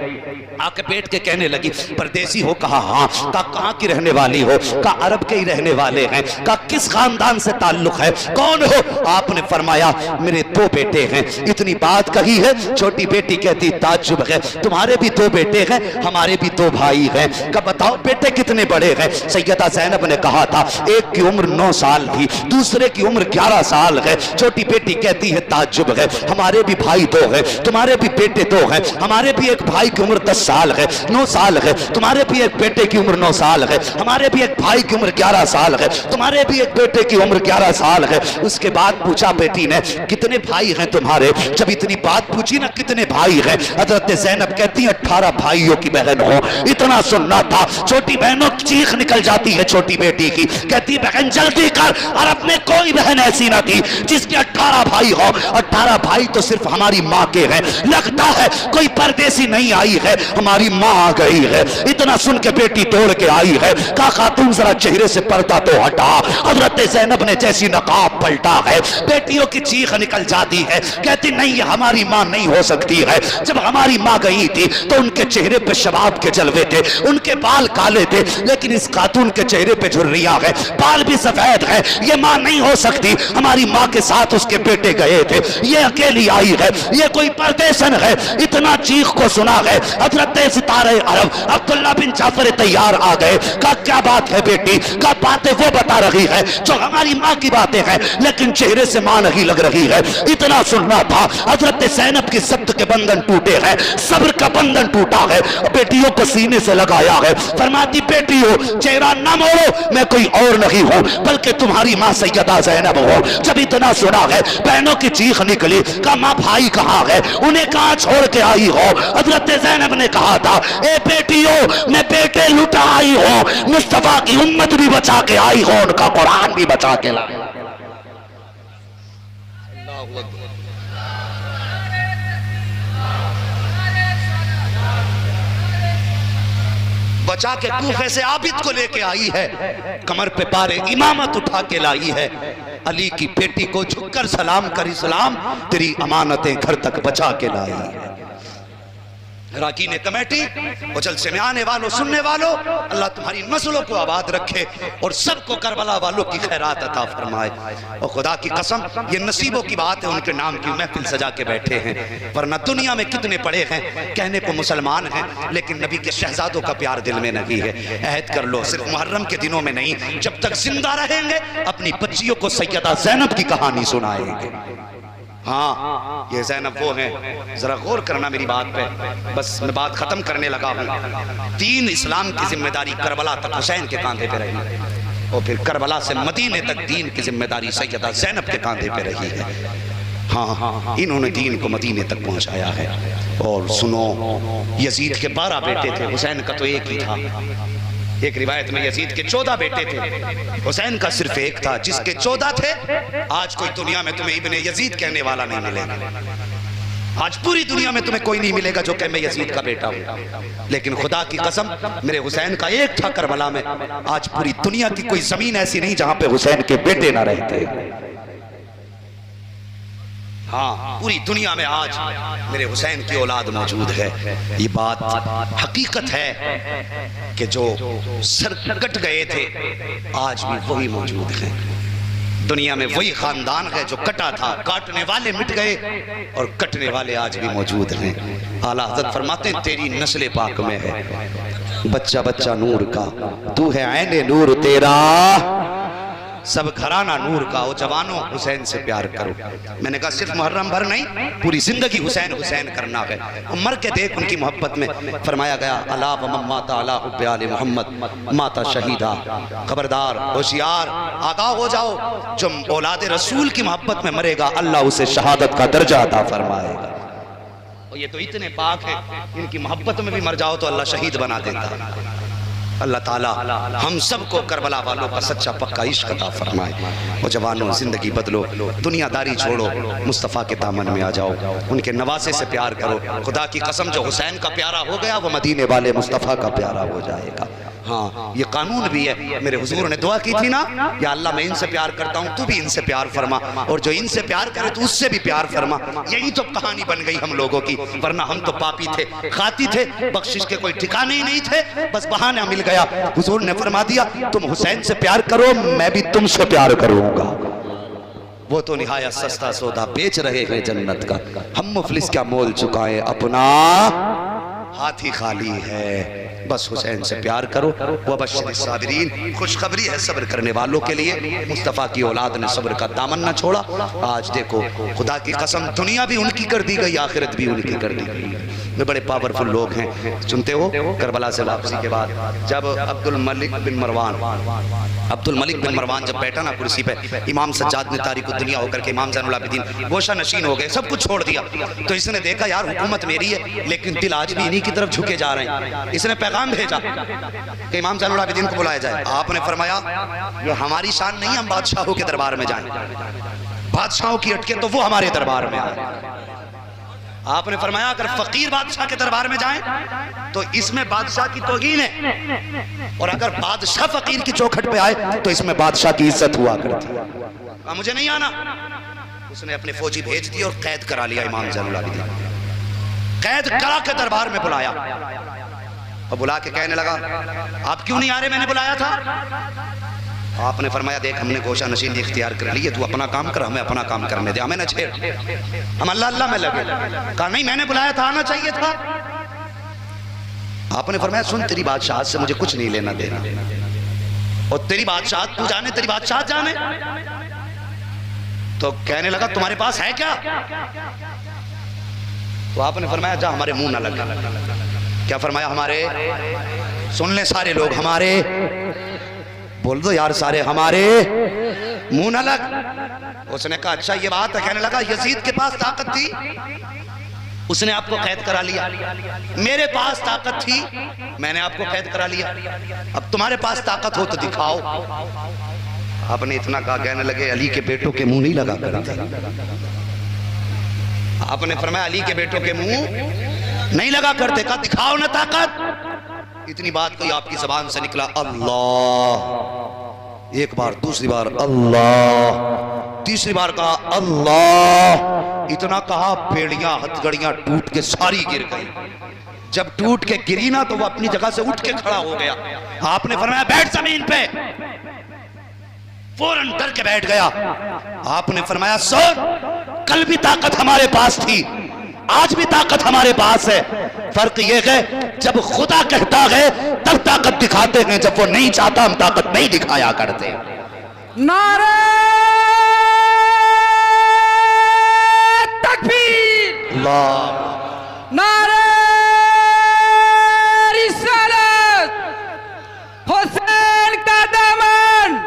आके बैठ के कहने लगी, परदेसी हो? कहा हाँ। का कहाँ की रहने वाली हो? का अरब के ही रहने वाले हैं। का किस खानदान से ताल्लुक है? कौन हो? आपने फरमाया मेरे दो बेटे हैं। इतनी बात कही है, छोटी बेटी कहती ताज्जुब है, तुम्हारे भी दो बेटे हैं, हमारे भी दो भाई हैं। का बताओ बेटे कितने बड़े हैं? सैयदा ज़ैनब ने कहा था, एक की उम्र 9 साल थी, दूसरे की उम्र 11 साल है। छोटी बेटी कहती है ताज्जुब है, हमारे भी भाई दो हैं, तुम्हारे भी बेटे दो हैं, हमारे भी एक भाई की उम्र 10 साल है, 9 साल है, तुम्हारे भी एक बेटे की उम्र 9 साल है, हमारे भी एक भाई की उम्र 11 साल है, तुम्हारे भी एक बेटे की उम्र 11 साल है। उसके बाद पूछा बेटी ने, कितने भाई हैं तुम्हारे? जब इतनी बात पूछी ना कितने भाई हैं, हजरत ज़ैनब कहती है 18 भाइयों की बहन हो। इतना सुनना था, छोटी बहनों चीख निकल जाती है छोटी बेटी की, कहती बहन जल्दी कर, अरब में कोई बहन ऐसी ना थी जिसके 18 भाई हो। 18 भाई तो सिर्फ हमारी माँ के हैं, लगता है कोई परदेसी नहीं आई है, हमारी माँ आ गई है। इतना सुन के बेटी दौड़ के आई है, कहा खातून जरा चेहरे से पर्दा तो हटा। हजरत ज़ैनब ने जैसी नकाब पलटा है, बेटियों की चीख निकल जाती है, कहती नहीं ये हमारी माँ नहीं हो सकती है। जब हमारी माँ गई थी तो उनके चेहरे पे शबाब के जलवे थे, उनके बाल काले थे, लेकिन इस खातून के चेहरे पे झुर्रियां है, बाल भी सफेद है, ये माँ नहीं हो सकती। हमारी माँ के साथ उसके बेटे गए थे, ये अकेली आई है, ये कोई परदेसन है। इतना चीख को सुना है, हजरत सितारे अरब अब्दुल्ला बिन जाफर तैयार आ गए। का क्या बात है बेटी? का बातें वो बता रही है जो हमारी माँ की बातें हैं, लेकिन चेहरे से माँ नहीं लग रही है। इतना सुनना था, हजरत ज़ैनब की सब्र के बंधन टूटे हैं, सब्र का बंधन टूटा है, बेटियों को सीने से लगाया है। फरमाती बेटी हो चेहरा न मोड़ो, मैं कोई और नहीं हूँ बल्कि तुम्हारी माँ सैयदा ज़ैनब हो। जब इतना सुना है, बहनों की चीख निकली, का माँ भाई कहाँ है, उन्हें कहाँ छोड़ के आई हो? हजरत ज़ैनब ने कहा था, ए बेटी हो मैं बेटे लुटा आई हो, मुस्तफा की उम्मत भी बचा के आई हो, उनका कुरान भी बचा के लाई। बचा के कूफे से आबिद को लेके आई है, कमर पे पारे इमामत उठा के लाई है। अली की बेटी को झुककर सलाम कर इस्लाम, तेरी अमानतें घर तक बचा के लाई है। राकीन कमेटी और जलसे में आने वालों सुनने वालों, अल्लाह तुम्हारी नस्लों को आबाद रखे और सबको करबला वालों की खैरात अता फरमाए। और खुदा की कसम ये नसीबों की बात है, उनके नाम की महफिल सजा के बैठे हैं, वरना दुनिया में कितने पड़े हैं कहने को मुसलमान हैं, लेकिन नबी के शहजादों का प्यार दिल में नहीं है। अहद कर लो, सिर्फ मुहर्रम के दिनों में नहीं, जब तक जिंदा रहेंगे अपनी बच्चियों को सैयदा ज़ैनब की कहानी सुनाएंगे। हाँ ये ज़ैनब वो हैं, जरा गौर करना मेरी बात पे, बस मैं बात खत्म करने लगा हूँ। दीन इस्लाम की जिम्मेदारी करबला तक हुसैन के कांधे पे रही, और फिर करबला से मदीने तक दीन की जिम्मेदारी सैयदा ज़ैनब के कांधे पे रही है। हाँ इन्होंने दीन को मदीने तक पहुँचाया है। और सुनो, यजीद के 12 बेटे थे, हुसैन का तो एक ही था। एक रिवायत में यजीद के 14 बेटे थे, हुसैन का सिर्फ एक था। जिसके 14 थे, आज कोई दुनिया में तुम्हें इब्ने यजीद कहने वाला नहीं मिलेगा। आज पूरी दुनिया में तुम्हें कोई नहीं मिलेगा जो कहे मैं यजीद का बेटा हूं, लेकिन खुदा की कसम मेरे हुसैन का एक था करबला में। आज पूरी दुनिया की कोई जमीन ऐसी नहीं जहां पे हुसैन के बेटे ना रहते। हाँ, पूरी दुनिया में आज मेरे हुसैन की औलाद मौजूद है। ये बात हकीकत है कि जो सर कट गए थे आज भी वही मौजूद हैं। दुनिया में वही खानदान है जो कटा था, काटने वाले मिट गए और कटने वाले आज भी मौजूद हैं। आला हज़रत फरमाते हैं तेरी नस्ल पाक में है बच्चा बच्चा नूर का, तू है ऐने नूर तेरा सब घराना नूर का। ओ जवानों हुसैन से प्यार करो। मैंने कहा सिर्फ मुहर्रम भर नहीं, पूरी जिंदगी हुसैन हुसैन करना है। मर के देख उनकी मोहब्बत में। फरमाया गया अला व माता अला हुब्बे आले मोहम्मद माता शहीदा। खबरदार होशियार आगाह हो जाओ, जो औलाद रसूल की मोहब्बत में मरेगा अल्लाह उसे शहादत का दर्जा अता फरमाएगा। और ये तो इतने पाक है, इनकी मोहब्बत में भी मर जाओ तो अल्लाह शहीद बना देता। अल्लाह ताला हम सबको करबला वालों का सच्चा पक्का इश्क अता फरमाए। वो जवानों जिंदगी बदलो, दुनियादारी छोड़ो, मुस्तफ़ा के दामन में आ जाओ, उनके नवासे से प्यार करो। खुदा की कसम जो हुसैन का प्यारा हो गया वो मदीने वाले मुस्तफ़ा का प्यारा हो जाएगा। हाँ, ये कानून भी है। मेरे हुजूर ने दुआ की थी ना, या अल्लाह मैं इनसे प्यार करता हूँ, तू भी इनसे प्यार फरमा, और जो इनसे प्यार करे तो उससे भी प्यार फरमा। यही तो कहानी बन गई हम लोगों की, वरना हम तो पापी थे, खाती थे, बख्शिश के कोई ठिकाने ही नहीं थे, बस बहाना मिल गया। हुजूर ने फरमा दिया तुम हुसैन से प्यार करो, मैं भी तुमसे प्यार करूंगा। वो तो निहायत सस्ता सौदा बेच रहे हैं जन्नत का, हम मुफलिस क्या मोल चुकाए, अपना हाथ ही खाली है। बस हुसैन से प्यार करो। वह बशर साबिरीन, खुशखबरी है सब्र करने वालों के लिए। मुस्तफ़ा की औलाद ने सब्र का दामन न छोड़ा। आज देखो खुदा की कसम दुनिया भी उनकी कर दी गई, आखिरत भी उनकी कर दी गई। वे बड़े पावरफुल लोग हैं। सुनते हो करबला से वापसी के बाद जब अब्दुल मलिक बिन मरवान जब बैठा ना कुर्सी पे, इमाम सज्जाद ने तारीख दुनिया होकर के इमाम ज़ैनुल आबिदीन गोशा नशीन हो गए, सब कुछ छोड़ दिया। तो इसने देखा यार हुकूमत मेरी है, लेकिन दिल आज भी इन्हीं की तरफ झुके जा रहे हैं। इसने पैगाम भेजा कि इमाम ज़ैनुल आबिदीन को बुलाया जाए। आपने फरमाया ये हमारी शान नहीं, हम बादशाहों के दरबार में जाएं, बादशाहों की अटके तो वो हमारे दरबार में आए। आपने फरमाया अगर फकीर बादशाह के दरबार में जाएं तो इसमें बादशाह की तौहीन है, और अगर बादशाह फकीर की चौखट पे आए तो इसमें बादशाह की इज्जत हुआ करती है। मुझे नहीं आना। उसने अपने फौजी भेज दिए और कैद करा लिया इमाम ज़ैनुल आबिदीन। कैद करा के दरबार में बुलाया और बुला के कहने लगा आप क्यों नहीं आ रहे, मैंने बुलाया था। आपने फरमाया देख हमने गोशा नशीन इख्तियार कर ली है, तू अपना काम कर, हमें अपना काम करने दे, हमें न छेड़, हम अल्लाह अल्लाह में लगे। कहा नहीं मैंने बुलाया था, आना चाहिए था। आपने फरमाया सुन तेरी बादशाह से मुझे कुछ नहीं लेना देना, और तेरी बादशाह तू जाने, तेरी बादशाह जाने। तो कहने लगा तुम्हारे पास है क्या। तो आपने फरमाया जा हमारे मुंह ना लगे। क्या फरमाया हमारे, सुन ले सारे लोग, हमारे बोल दो यार सारे, हमारे मुंह न लग। उसने कहा अच्छा ये बात है। कहने लगा यजीद के पास ताकत थी, उसने आपको कैद करा लिया, मेरे पास ताकत थी, मैंने आपको कैद करा लिया, अब तुम्हारे पास ताकत हो तो दिखाओ। आपने इतना कहा, कहने लगे अली के बेटों के मुंह नहीं लगा करते। आपने फरमाया अली के बेटों के मुंह नहीं लगा करते। कहा दिखाओ ना ताकत। इतनी बात कोई आपकी जबान से निकला अल्लाह, एक बार, दूसरी बार अल्लाह, तीसरी बार कहा अल्लाह। इतना कहा पेड़ियां हथकड़ियां टूट के सारी गिर गई। जब टूट के गिरी ना तो वो अपनी जगह से उठ के खड़ा हो गया। आपने फरमाया बैठ जमीन पे, फौरन डर के बैठ गया। आपने फरमाया सुन कल भी ताकत हमारे पास थी, आज भी ताकत हमारे पास है, फर्क यह है जब खुदा कहता है तब ताकत दिखाते हैं, जब वो नहीं चाहता हम ताकत नहीं दिखाया करते। नारे तकबीर, नारे रिसालत, हुसैन का दामन,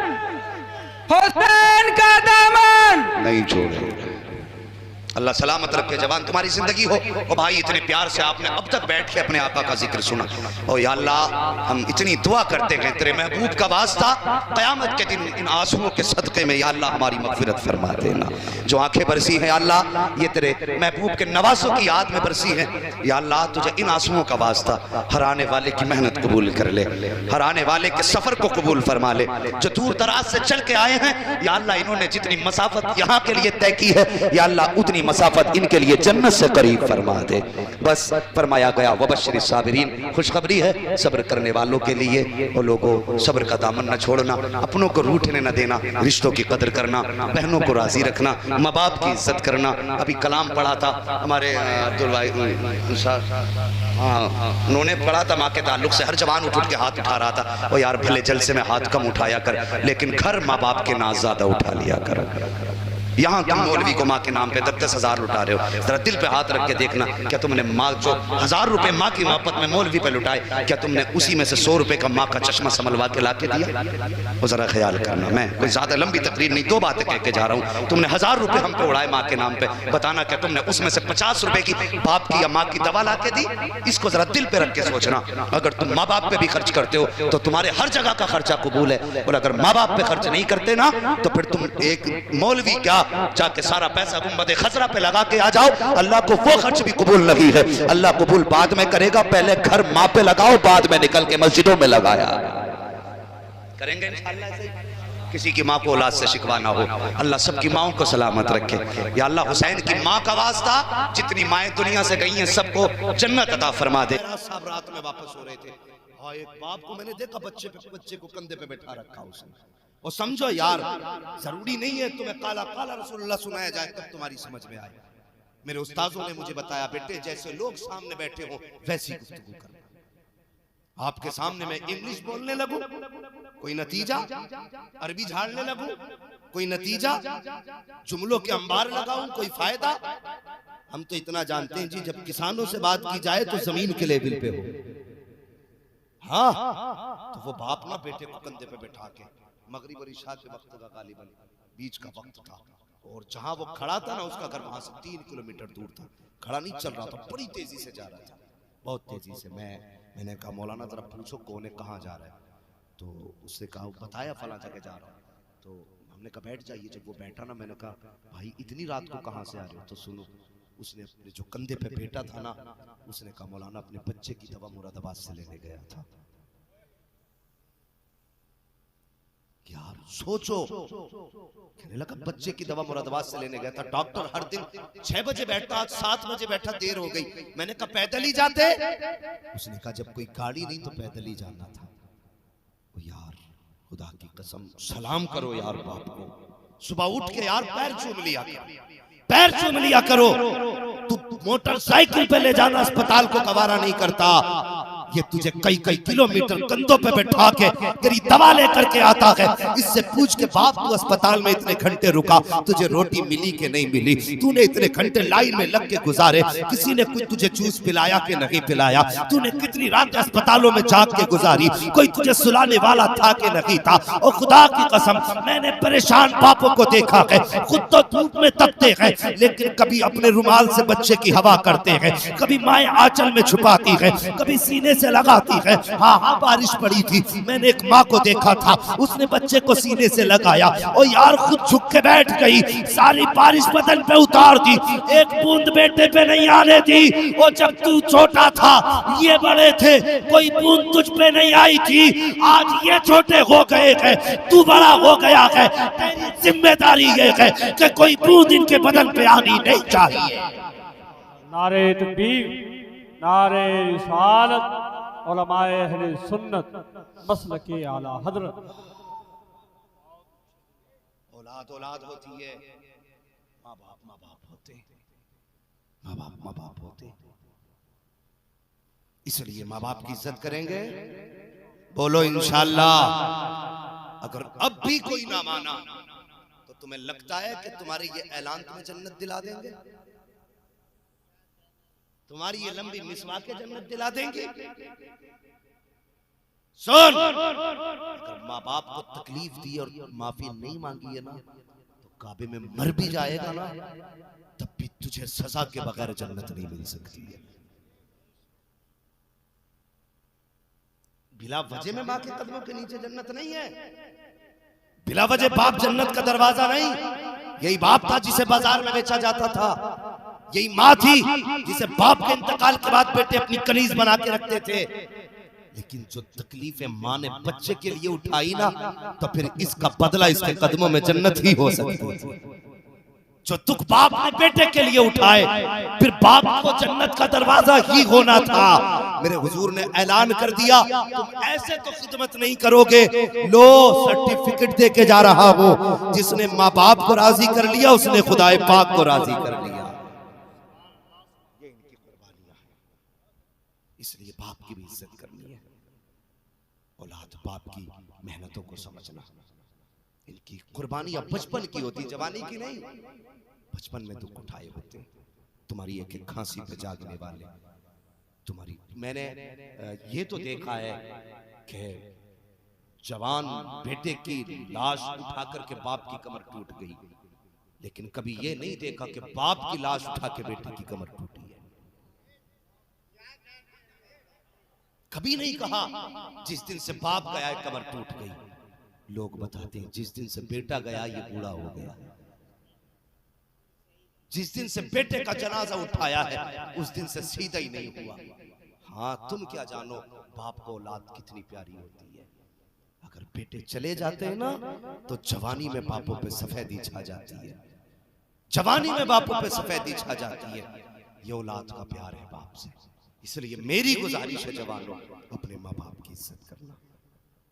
हुसैन का दामन नहीं छोड़े। अल्लाह सलामत रखे, जवान तुम्हारी जिंदगी हो। और भाई इतने प्यार से आपने अब तक बैठ के अपने आका का जिक्र सुना। और या अल्लाह हम इतनी दुआ करते हैं तेरे महबूब का वास्ता, क़यामत के दिन इन आंसुओं के सदक़े में या अल्लाह हमारी मग़फ़िरत फरमा देना। जो आंखें बरसी हैं या अल्लाह ये तेरे महबूब के नवासों की याद में बरसी हैं। या अल्लाह तुझे इन आंसुओं का वास्ता हराने वाले की मेहनत कबूल कर ले, हराने वाले के सफ़र को कबूल फरमा ले। जो दूर दराज से चल के आए हैं या अल्लाह इन्होंने जितनी मसाफत यहाँ के लिए तय की है या अल्लाह उतनी मसाफत इनके लिए जन्नत से करीब फरमा दे। बस फरमाया गया वबश्शिर साबिरीन, खुशखबरी है सब्र करने वालों के लिए। और लोगों सब्र का दामन न छोड़ना, अपनों को रूठने न देना, रिश्तों की कदर करना, बहनों को राजी रखना, माँ बाप की इज्जत करना। अभी कलाम पढ़ा था हमारे अब्दुल भाई, हाँ उन्होंने पढ़ा था माँ के ताल्लुक से। हर जवान उठ के हाथ उठा रहा था। और यार भले जलसे में हाथ कम उठाया कर, लेकिन घर माँ बाप के नाज ज्यादा उठा लिया कर। यहाँ तुम मौलवी को माँ के नाम पे 10-10 हज़ार लुटा रहे हो, जरा दिल पे हाथ रख के देखना, क्या तुमने माँ जो 1000 रुपए माँ की मोहब्बत में मौलवी पे लुटाए, क्या तुमने उसी में से 100 रुपए का माँ का चश्मा संभलवा के ला के दिया? वो जरा ख्याल करना। मैं कोई ज्यादा लंबी तकरीर नहीं, 2 बातें कह के जा रहा हूँ। तुमने 1000 रुपए हम पे उड़ाए माँ के नाम पे, बताना क्या तुमने उसमें से 50 रुपए की बाप की या माँ की दवा ला के दी? इसको जरा दिल पे रख के सोचना। अगर तुम माँ बाप पे भी खर्च करते हो तो तुम्हारे हर जगह का खर्चा कबूल है, और अगर माँ बाप पे खर्च नहीं करते ना तो फिर तुम एक मौलवी क्या जाके सारा पैसा गुंबद खजरा पे लगा के आ जाओ, अल्लाह को वो खर्च भी कबूल नहीं है। अल्लाह कबूल बाद में करेगा, पहले घर माँ पे लगाओ, बाद में निकल के मस्जिदों में लगाया करेंगे इंशाअल्लाह। ऐसे किसी की माँ को औलाद से शिकवा ना हो, अल्लाह सबकी माओं को सलामत रखे। या अल्लाह हुसैन की माँ का वास्ता जितनी माएँ दुनिया से गई हैं सबको जन्नत अता फरमा दे। साहब रात में वापस हो रहे थे, हाँ एक बाप को मैंने देखा बच्चे को कंधे पे बैठा रखा उसने। और समझो यार जरूरी नहीं है तुम्हें काला काला रसूलुल्लाह सुनाया जाए तब तुम्हारी समझ में आए। मेरे उस्ताजों ने मुझे बताया बेटे जैसे लोग सामने बैठे हो वैसी गुफ्तगू करना। आपके सामने मैं इंग्लिश बोलने लगूं कोई नतीजा, अरबी झाड़ने लगूं कोई नतीजा, जुमलों के अंबार लगाऊं कोई फायदा। हम तो इतना जानते हैं जी जब किसानों से बात की जाए तो जमीन के लेवल पे हो। हाँ तो वो बाप ना बेटे को कंधे पे बैठा के, मगरिब और इशा के वक्त का गालिबन बीच का वक्त था, और जहां वो खड़ा था ना उसका घर वहां से 3 किलोमीटर दूर था। खड़ा नहीं चल रहा था, बड़ी तेजी से जा रहा था, बहुत तेजी से। मैंने कहा मौलाना जरा पूछो कौन है, कहाँ जा रहा है? तो उसने कहा बताया फला जगह जा रहा है। तो हमने कहा बैठ जाइए। जब वो बैठा ना मैंने कहा भाई इतनी रात को कहाँ से आ रहे हो? तो सुनो, उसने अपने जो कंधे पे बेटा था ना उसने कहा मौलाना अपने बच्चे की दवा मुरादाबाद से लेने गया था। यार सोचो, कहने लगा बच्चे की दवा मुरादाबाद से लेने गया था। डॉक्टर हर दिन 6 बजे बैठता, आज 7 बजे बैठा, देर हो गई। मैंने कहा पैदल ही जाते? उसने कहा जब कोई गाड़ी नहीं तो पैदल ही जाना था। ओ यार खुदा की कसम सलाम करो यार बाप को, सुबह उठ के यार पैर चूम लिया करो, पैर चूम लिया करो। तू मोटरसाइकिल पे ले जाना अस्पताल को गवारा नहीं करता, ये तुझे कई कई किलोमीटर कंधों पे बैठा के तेरी दवा लेकर के आता है। इससे पूछ के बाप तू अस्पताल में इतने घंटे रुका, तुझे रोटी मिली कि नहीं मिली? तूने इतने घंटे लाइन में लग के गुजारे, किसी ने कुछ तुझे जूस पिलाया कि नहीं पिलाया? तूने कितनी रात अस्पतालों में जाग के गुजारी, कोई तुझे सुलाने वाला था कि नहीं था? और खुदा की कसम मैंने परेशान बापों को देखा है, खुद तो धूप में तपते हैं लेकिन कभी अपने रुमाल से बच्चे की हवा करते हैं, कभी माएं आंचल में छुपाती है, कभी सीने से लगाती है। हाँ बारिश पड़ी थी, मैंने एक माँ को देखा था, उसने बच्चे को सीने से लगाया और यार खुद झुक के बैठ गई, सारी बारिश बदन पे उतार दी, एक बूंद बेटे पे नहीं आने दी। और जब तू छोटा था ये बड़े थे, कोई बूंद तुझ पे नहीं आई थी, आज ये छोटे हो गए हैं, तू बड़ा हो गया है, तेरी जिम्मेदारी ये है कि कोई बूंद इनके बदन पे आनी नहीं चाहिए। नारे तकबीर, नारे रिसालत, उलमाए अहले सुन्नत, मसलके आला हजरत। औलाद औलाद होती है, माँ बाप होते, माँ बाप होते। इसलिए माँ बाप की इज्जत करेंगे। बोलो इंशाअल्लाह। अगर अब भी कोई ना माना तो तुम्हें लगता है कि तुम्हारे ये ऐलान तुम्हें जन्नत दिला देंगे? तुम्हारी ये लंबी मिसवाके जन्नत दिला देंगे? सुन, अगर माँ बाप को तकलीफ दी और माफी नहीं मांगी है ना तो काबे में मर भी जाएगा ना तब भी तुझे उसे सजा के बगैर जन्नत नहीं मिल सकती है। बिला वजह में मां के कदमों के नीचे जन्नत नहीं है, बिला वजह बाप जन्नत का दरवाजा नहीं। यही बाप था जिसे बाजार में बेचा जाता था, यही मां थी जिसे बाप के इंतकाल के बाद बेटे अपनी कनीज बना के रखते थे। लेकिन जो तकलीफें मां ने बच्चे के लिए उठाई ना, तो फिर इसका बदला इसके कदमों में जन्नत ही हो सकती थी। जो दुख बाप ने बेटे के लिए उठाए, फिर बाप को जन्नत का दरवाजा ही होना था। मेरे हुजूर ने ऐलान कर दिया, तुम ऐसे तो खिदमत नहीं करोगे, लो सर्टिफिकेट दे के जा रहा हूं, जिसने माँ बाप को राजी कर लिया उसने खुदाए पाक को राजी कर लिया। ये इनकी कुर्बानियां हैं, इसलिए बाप की भी इज्जत करनी है। औलाद बाप की मेहनतों को समझना, इनकी कुर्बानियां बचपन की होती, जवानी की नहीं। बचपन में दुख उठाए होते, तुम्हारी एक एक खांसी पे जागने वाले, तुम्हारी मैंने ये तो देखा है कि जवान बेटे की लाश उठा करके बाप की कमर टूट गई, लेकिन कभी ये नहीं देखा कि बाप की लाश उठा के बेटे की कमर टूटी है। कभी नहीं कहा जिस दिन से बाप गया है कमर टूट गई। लोग बताते हैं जिस दिन से बेटा गया ये बूढ़ा हो गया, जिस दिन से बेटे का जनाजा उठाया है उस दिन से सीधा ही नहीं हुआ। हाँ, तुम क्या जानो बाप को औलाद कितनी प्यारी होती है। अगर बेटे चले जाते हैं ना तो जवानी में बापों पे सफेदी छा जाती है, जवानी में बापों पे सफेदी छा जाती है। ये औलाद का प्यार है बाप से। इसलिए मेरी गुजारिश है जवानों, अपने माँ बाप की इज्जत करना,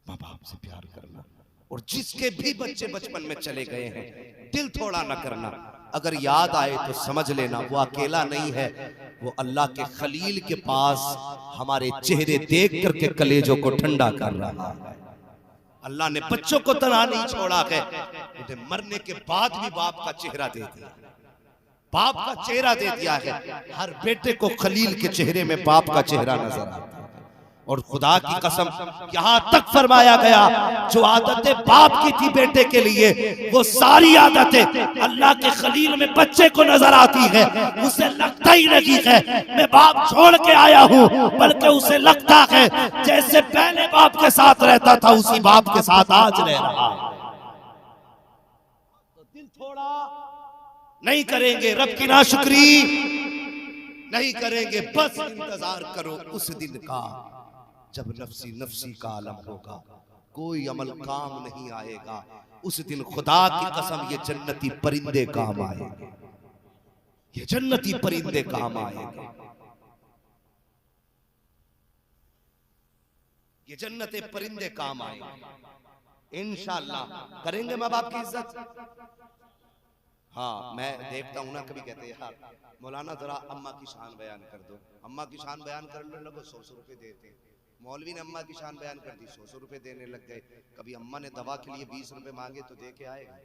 माँ बाप से प्यार करना। और जिसके भी बच्चे बचपन में चले गए हैं दिल थोड़ा ना करना। अगर याद आए तो समझ लेना वो अकेला नहीं है, वो अल्लाह के खलील के पास हमारे चेहरे देख करके कलेजों को ठंडा कर रहा है। अल्लाह ने बच्चों को तन्हा नहीं छोड़ा है, उन्हें मरने के बाद भी बाप का चेहरा दे दिया, बाप का चेहरा दे दिया है। हर बेटे को खलील के चेहरे में बाप का चेहरा नजर आता है। और खुदा की कसम यहां तक फरमाया गया, जो आदतें बाप की थी बेटे के लिए, वो सारी आदतें अल्लाह के खलील में बच्चे को नजर आती है। उसे लगता ही नहीं है मैं बाप छोड़ के आया हूं, बल्कि उसे लगता है जैसे पहले बाप के साथ रहता था उसी बाप के साथ आज रह रहा। तो दिल थोड़ा नहीं करेंगे, रब की नाशुक्री नहीं करेंगे। बस इंतजार करो उस दिन का जब नफ्सी नफ्सी का आलम होगा, कोई अमल काम नहीं आएगा। उस दिन खुदा की कसम ये जन्नती परिंदे काम आएंगे, ये जन्नती परिंदे काम आएंगे, ये जन्नते परिंदे काम आएंगे। इंशाअल्लाह करेंगे माँ बाप की इज्जत। हाँ, मैं देखता हूँ ना, कभी कहते हैं यार मौलाना जरा अम्मा की शान बयान कर दो, अम्मा की शान बयान करने लगो 100 रुपए देते हैं। मौलवी ने अम्मा की शान बयान कर दी, 100 रुपए देने लग गए। कभी अम्मा ने दवा के लिए 20 रुपए मांगे तो दे के आएगा।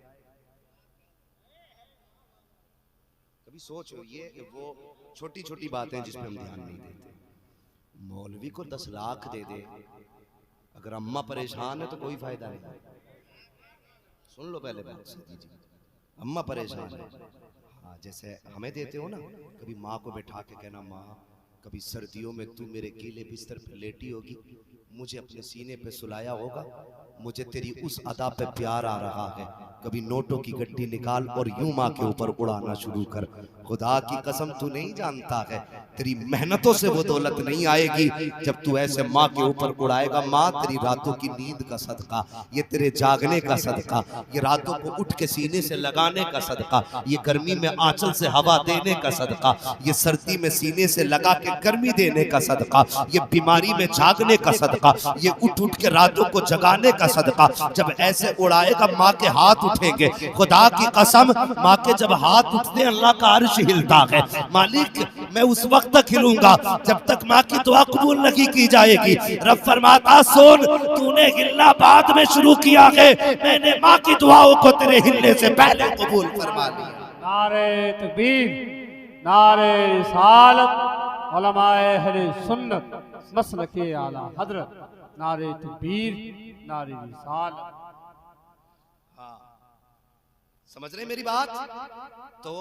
कभी सोचो, ये वो छोटी छोटी बातें जिस पे हम ध्यान नहीं देते। मौलवी को 10 लाख दे दे, अगर अम्मा परेशान है तो कोई फायदा नहीं। सुन लो पहले बात, अम्मा परेशान है, हाँ जैसे हमें देते हो ना, कभी माँ को बैठा के कहना, माँ कभी सर्दियों में तू मेरे गीले बिस्तर पर लेटी होगी, मुझे अपने सीने पे सुलाया होगा, मुझे तेरी उस अदा पे प्यार आ रहा है, कभी नोटों की गड्डी निकाल और यूं माँ के ऊपर उड़ाना शुरू कर। खुदा की कसम तू नहीं जानता है, तेरी मेहनतों से वो दौलत नहीं आएगी जब तू ऐसे माँ के ऊपर उड़ाएगा। माँ तेरी रातों की नींद का सदका, ये तेरे जागने का सदका, ये रातों को उठ के सीने से लगाने का सदका, ये गर्मी में आंचल से हवा देने का सदका, ये सर्दी में सीने से लगा के गर्मी देने का सदका, ये बीमारी में जागने का सदका, ये उठ उठ के रातों को जगाने का सदका। जब ऐसे उड़ाएगा माँ के हाथ उठेंगे। खुदा की कसम माँ के जब हाथ उठते अल्लाह का अर्श हिलता है। मालिक मैं उस वक्त तक हिलूंगा जब तक माँ की दुआ कबूल नहीं की जाएगी। रब फरमाता सुन, तूने हिलना बाद में शुरू किया है, मैंने माँ की दुआओं को तेरे हिलने से पहले कबूल फरमा लिया। नारे तकबीर, नारे रिसालत, उलमाए अहले सुन्नत मसलके आला हजरत, नारे तकबीर, नारे रिसालत। समझ रहे मेरी बात? तो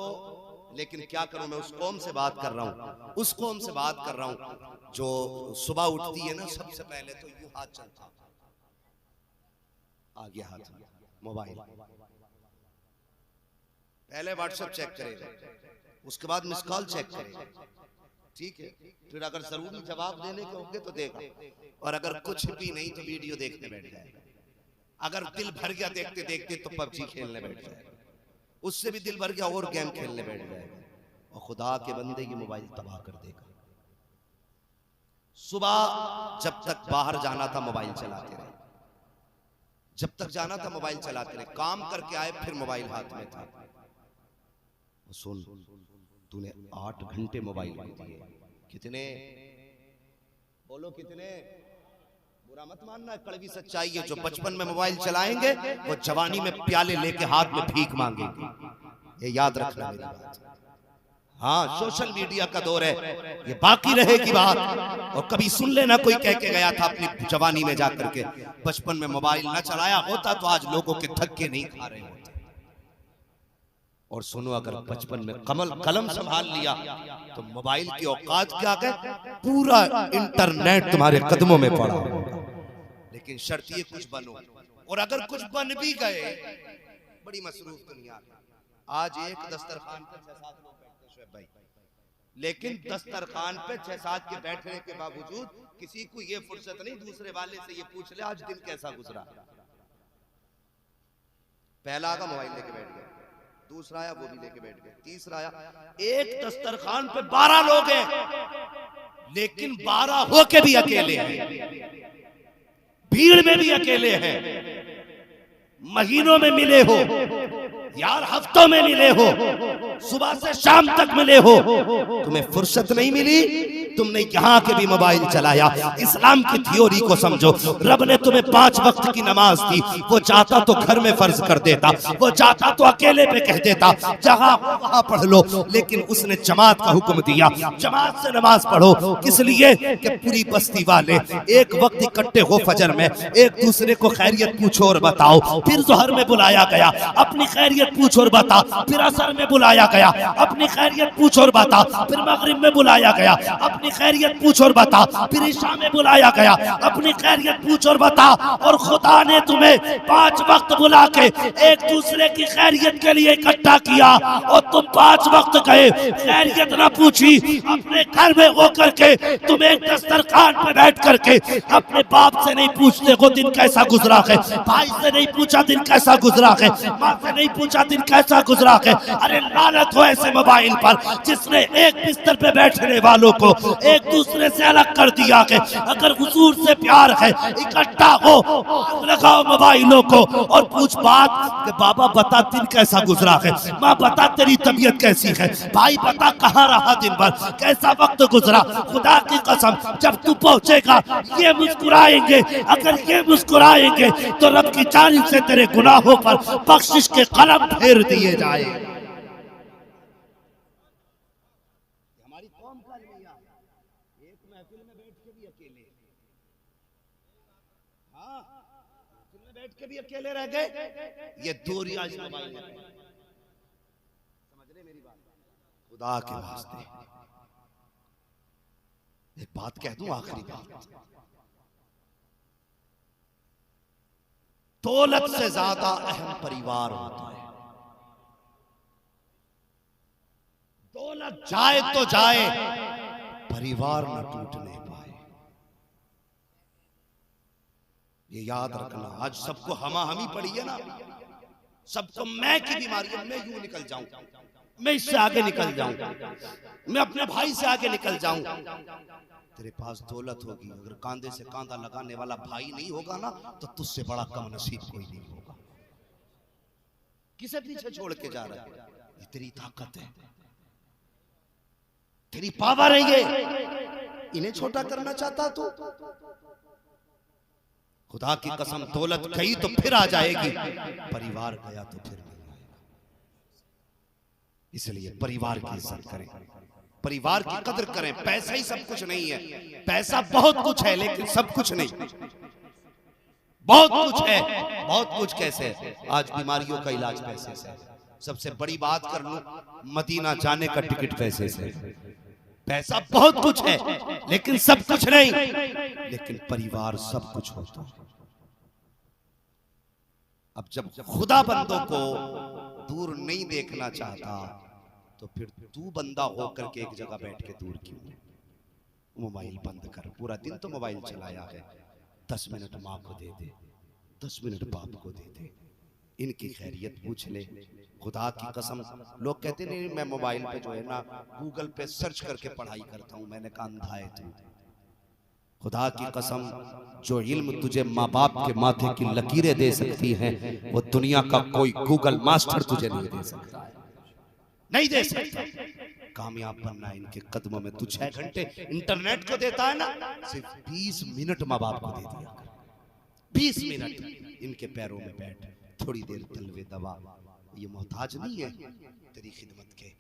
लेकिन क्या करूं, मैं उस कौम से बात कर रहा हूं, उस कौम से बात कर रहा हूं जो सुबह उठती है ना, सबसे पहले तो यूं हाथ चलता, आ गया हाथ में मोबाइल, पहले व्हाट्सएप चेक करेगा, उसके बाद मिस कॉल चेक करेगा, ठीक है, फिर अगर जरूरी जवाब देने के होंगे तो देगा, और अगर कुछ भी नहीं तो वीडियो देखने बैठ जाएगा। अगर दिल भर गया देखते देखते तो पबजी खेलने बैठ जाएगा, उससे भी दिल भर गया और गेम खेलने बैठ जाएगा, और खुदा के बंदे ये मोबाइल तबाह कर देगा। सुबह जब तक बाहर जाना था मोबाइल चलाते रहे, जब तक जाना था मोबाइल चलाते रहे, काम करके आए फिर मोबाइल हाथ में था। सुन, तूने 8 घंटे मोबाइल को दिए, कितने बोलो कितने? बुरा मत मानना, कड़वी सच्चाई है। जो बचपन में मोबाइल चलाएंगे वो जवानी में प्याले लेके हाथ में भीख मांगेंगे, ये याद रखना मेरी बात। हाँ, सोशल मीडिया का दौर है, ये बाकी रहेगी बात। और कभी सुन लेना, कोई कह के गया था अपनी जवानी में जाकर के, बचपन में मोबाइल ना चलाया होता तो आज लोगों के धक्के नहीं खा रहे होते। और सुनो, अगर बचपन में कलम संभाल लिया तो मोबाइल की औकात क्या है, पूरा इंटरनेट तुम्हारे कदमों में पड़ा होगा। लेकिन शर्त ये कुछ बनो, और अगर कुछ बन भी गए, बड़ी मसरूफ दुनिया। आज एक दस्तरखान पे 6-7 लोग बैठते शुएब भाई, लेकिन दस्तरखान पे 6-7 के बैठने के बावजूद किसी को ये फुर्सत नहीं दूसरे वाले से ये पूछ ले आज दिन कैसा गुजरा। पहला आगा मोबाइल लेके बैठ गया, दूसरा आया वो भी लेके बैठ गया, तीसरा आया। एक दस्तरखान पे 12 लोग हैं, लेकिन 12 होके भी अकेले हैं, भीड़ में भी अकेले हैं। महीनों में मिले हो यार, हफ्तों में मिले हो, सुबह से शाम तक मिले हो, तुम्हें फुर्सत नहीं मिली, तुमने यहाँ के भी मोबाइल चलाया। इस्लाम की थ्योरी को समझो, रब ने तुम्हें 5 वक्त की नमाज दी, वो चाहता तो घर में फर्ज कर देता, वो चाहता तो अकेले पे कह देता जहाँ वहाँ पढ़ लो, लेकिन उसने जमात का हुक्म दिया, जमात से नमाज पढ़ो। किस लिए? कि पूरी बस्ती वाले एक वक्त इकट्ठे हो फजर में, एक दूसरे को खैरियत पूछो और बताओ। फिर जोहर में बुलाया गया, अपनी खैरियत पूछ और बता। फिर असर में बुलाया गया, अपनी खैरियत पूछ और बता। फिर मगरिब में बुलाया गया, अपनी खैरियत पूछ और बता। फिर इशा में बुलाया गया, अपनी खैरियत पूछ और बता। और खुदा ने तुम्हें 5 वक्त बुला के एक दूसरे की खैरियत के लिए इकट्ठा किया, और तुम 5 वक्त गए, खैरियत ना पूछी। अपने घर में होकर के तुम एक दस्तरखान पे बैठ करके अपने बाप से नहीं पूछते हो दिन कैसा गुजरा है, भाई से नहीं पूछा दिन कैसा गुजरा है, माँ से नहीं पूछा दिन कैसा गुजरा है। अरे लानत हो ऐसे मोबाइल पर जिसने एक बिस्तर पे बैठने वालों को एक दूसरे से अलग कर दिया है। अगर हुजूर से प्यार है, इकट्ठा हो, लगाओ मोबाइलों को और पूछ बात कि बाबा बता दिन कैसा गुजरा है, माँ बता तेरी तबीयत कैसी है, भाई बता कहाँ रहा दिन भर, कैसा वक्त गुजरा। खुदा की कसम जब तू पहुंचेगा ये मुस्कुराएंगे, अगर ये मुस्कुराएंगे तो रब की जानिब से तेरे गुनाहों पर बख्शिश के कलम फेर दिए जाए। हमारी कौम का एक महफिल में बैठ के भी अकेले, हाँ महफिल में बैठ के भी अकेले रह गए। ये दूरियां इस मोबाइल में, समझ रहे मेरी बात? खुदा के वास्ते एक बात कह दूं, आखिरी बात, दौलत से ज्यादा अहम परिवार होता है। दौलत जाए तो जाए, परिवार न टूटने पाए, ये याद रखना। आज सबको हमाहमी पड़ी है ना, सबको मैं की बीमारी है, मैं यूं निकल जाऊं, मैं इससे आगे निकल जाऊं, मैं अपने भाई से आगे निकल जाऊं। तेरे पास दौलत होगी, अगर कांधे से कांधा लगाने वाला भाई नहीं होगा ना, तो तुझसे बड़ा कम नसीब कोई नहीं होगा। किसे पीछे छोड़ के जा रहा है? ये तेरी ताकत है, तेरी पावर है, ये इन्हें छोटा करना चाहता तू? खुदा की कसम, दौलत गई तो फिर आ जाएगी, परिवार गया तो फिर नहीं आएगा। इसलिए परिवार की इज्जत करें, परिवार की कदर करें। पैसा ही सब कुछ नहीं है, पैसा बहुत कुछ है लेकिन सब कुछ नहीं। बहुत कुछ है, बहुत कुछ कैसे? आज बीमारियों का इलाज पैसे से, सबसे बड़ी बात कर लूं, मदीना जाने का टिकट पैसे से। पैसा बहुत कुछ है लेकिन सब कुछ नहीं, लेकिन परिवार सब कुछ होता है। अब जब खुदा बंदों को दूर नहीं देखना चाहता तो फिर तू बंदा होकर के एक जगह बैठ के दूर क्यों? मोबाइल बंद कर, पूरा दिन तो मोबाइल चलाया है, 10 मिनट माँ को दे दे, 10 मिनट बाप को दे दे, इनकी खैरियत पूछ ले। खुदा की कसम, लोग कहते नहीं मैं मोबाइल पे जो है ना गूगल पे सर्च करके पढ़ाई करता हूं, मैंने कहा अंधा है तू। खुदा की कसम, जो इल्म तुझे माँ बाप के माथे की लकीरें दे सकती है वो दुनिया का कोई गूगल मास्टर तुझे नहीं दे सकता, नहीं दे सकता। कामयाब बनना है इनके कदमों में। तू 6 घंटे इंटरनेट को देता है ना, सिर्फ 20 मिनट माँ बाप को दे दिया कर। 20 मिनट इनके पैरों में बैठ, थोड़ी देर तलवे दबा। ये मोहताज नहीं है तेरी खिदमत के,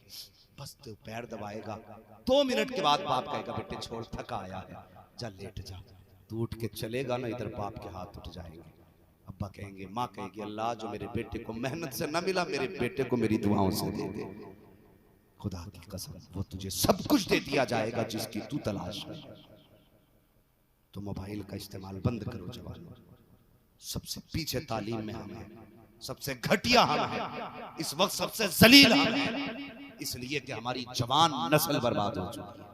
बस तू पैर दबाएगा, 2 मिनट के बाद बाप कहेगा बेटे छोड़, थका आया है, जा लेट जा। तू उठ के चलेगा ना, इधर बाप के हाथ उठ जाएंगे, अब्बा कहेंगे, माँ कहेगी अल्लाह जो मेरे बेटे को मेहनत से न मिला, मेरे बेटे को मेरी दुआओं से दे दे। खुदा की कसम, वो तुझे सब कुछ दे दिया जाएगा जिसकी तू तलाश है। तो मोबाइल का इस्तेमाल बंद करो जवानों। सबसे पीछे तालीम में हम हैं, सबसे घटिया हम हैं, इस वक्त सबसे जलील हम हैं, इसलिए कि हमारी जवान नस्ल बर्बाद हो चुकी है।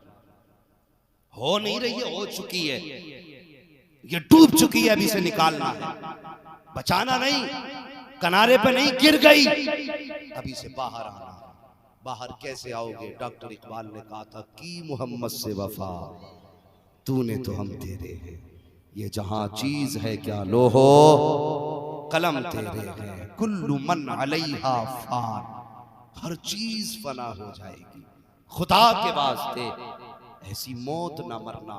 हो नहीं रही है, हो चुकी है, ये डूब चुकी है, अभी से निकालना है, बचाना नहीं, किनारे पे नहीं गिर गई, अभी से बाहर आना। बाहर कैसे आओगे? डॉक्टर इकबाल ने कहा था की मोहम्मद से वफा, तूने तो हम तेरे हैं, ये जहां चीज है क्या लोहो कलम तेरे हैं, कुल्लु मन अलैहा फान, हर चीज फना हो जाएगी। खुदा के वास्ते ऐसी मौत ना मरना